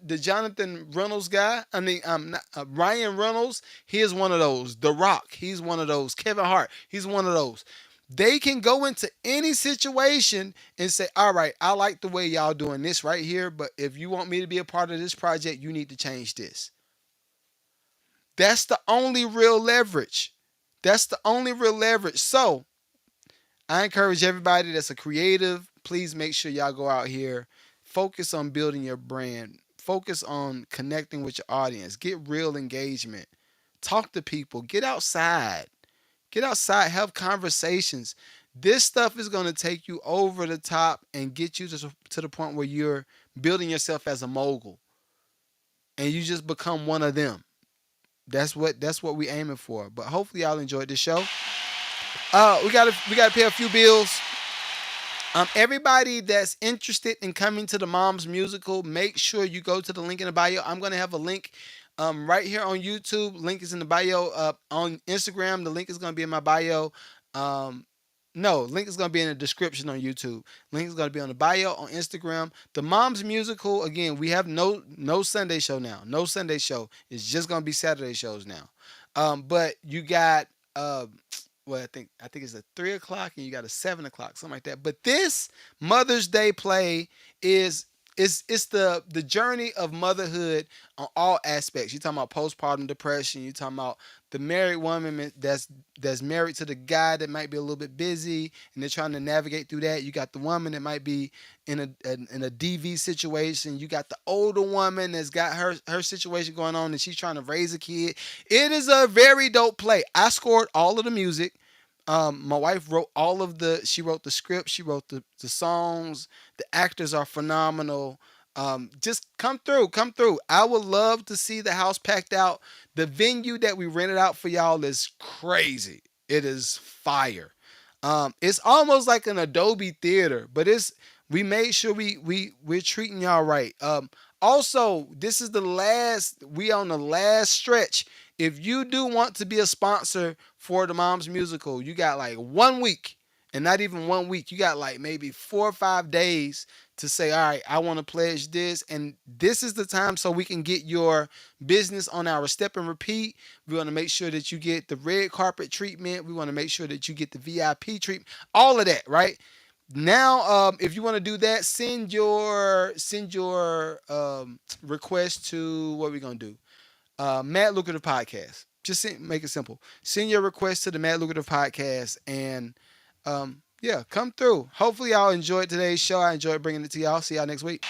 Reynolds guy, Ryan Reynolds, he is one of those. The Rock, he's one of those. Kevin Hart, he's one of those. They can go into any situation and say, all right, I like the way y'all doing this right here, but if you want me to be a part of this project, you need to change this. That's the only real leverage. That's the only real leverage. So I encourage everybody that's a creative, please make sure y'all go out here, focus on building your brand, focus on connecting with your audience, get real engagement, talk to people, get outside, have conversations. This stuff is going to take you over the top and get you to the point where you're building yourself as a mogul and you just become one of them. That's what we aiming for. But hopefully y'all enjoyed this show. We gotta pay a few bills. Everybody that's interested in coming to the Moms Musical, make sure you go to the link in the bio. I'm gonna have a link right here on YouTube. Link is in the bio. On Instagram, the link is gonna be in my bio. No, link is gonna be in the description on YouTube. Link is gonna be on the bio on Instagram. The Moms Musical, again, we have no Sunday show now. No Sunday show. It's just gonna be Saturday shows now. But you got well, I think it's a 3:00 and you got a 7:00, something like that. But this Mother's Day play is it's the journey of motherhood on all aspects. You're talking about postpartum depression. You're talking about the married woman that's married to the guy that might be a little bit busy and they're trying to navigate through that. You got the woman that might be in a DV situation. You got the older woman that's got her situation going on and she's trying to raise a kid. It is a very dope play. I scored all of the music. My wife wrote she wrote the script, she wrote the songs, the actors are phenomenal. Just come through. I would love to see the house packed out. The venue that we rented out for y'all is crazy. It is fire. It's almost like an Adobe theater, but we made sure we're treating y'all right. Also, this is we on the last stretch. If you do want to be a sponsor for the Moms Musical, you got like 1 week, and not even 1 week. You got like maybe 4 or 5 days to say, all right, I want to pledge this. And this is the time so we can get your business on our step and repeat. We want to make sure that you get the red carpet treatment. We want to make sure that you get the VIP treatment, all of that, right? Now, if you want to do that, send your request to what we're going to do. Mad Lucrative Podcast. Just make it simple. Send your request to the Mad Lucrative Podcast and come through. Hopefully y'all enjoyed today's show. I enjoyed bringing it to y'all. See y'all next week.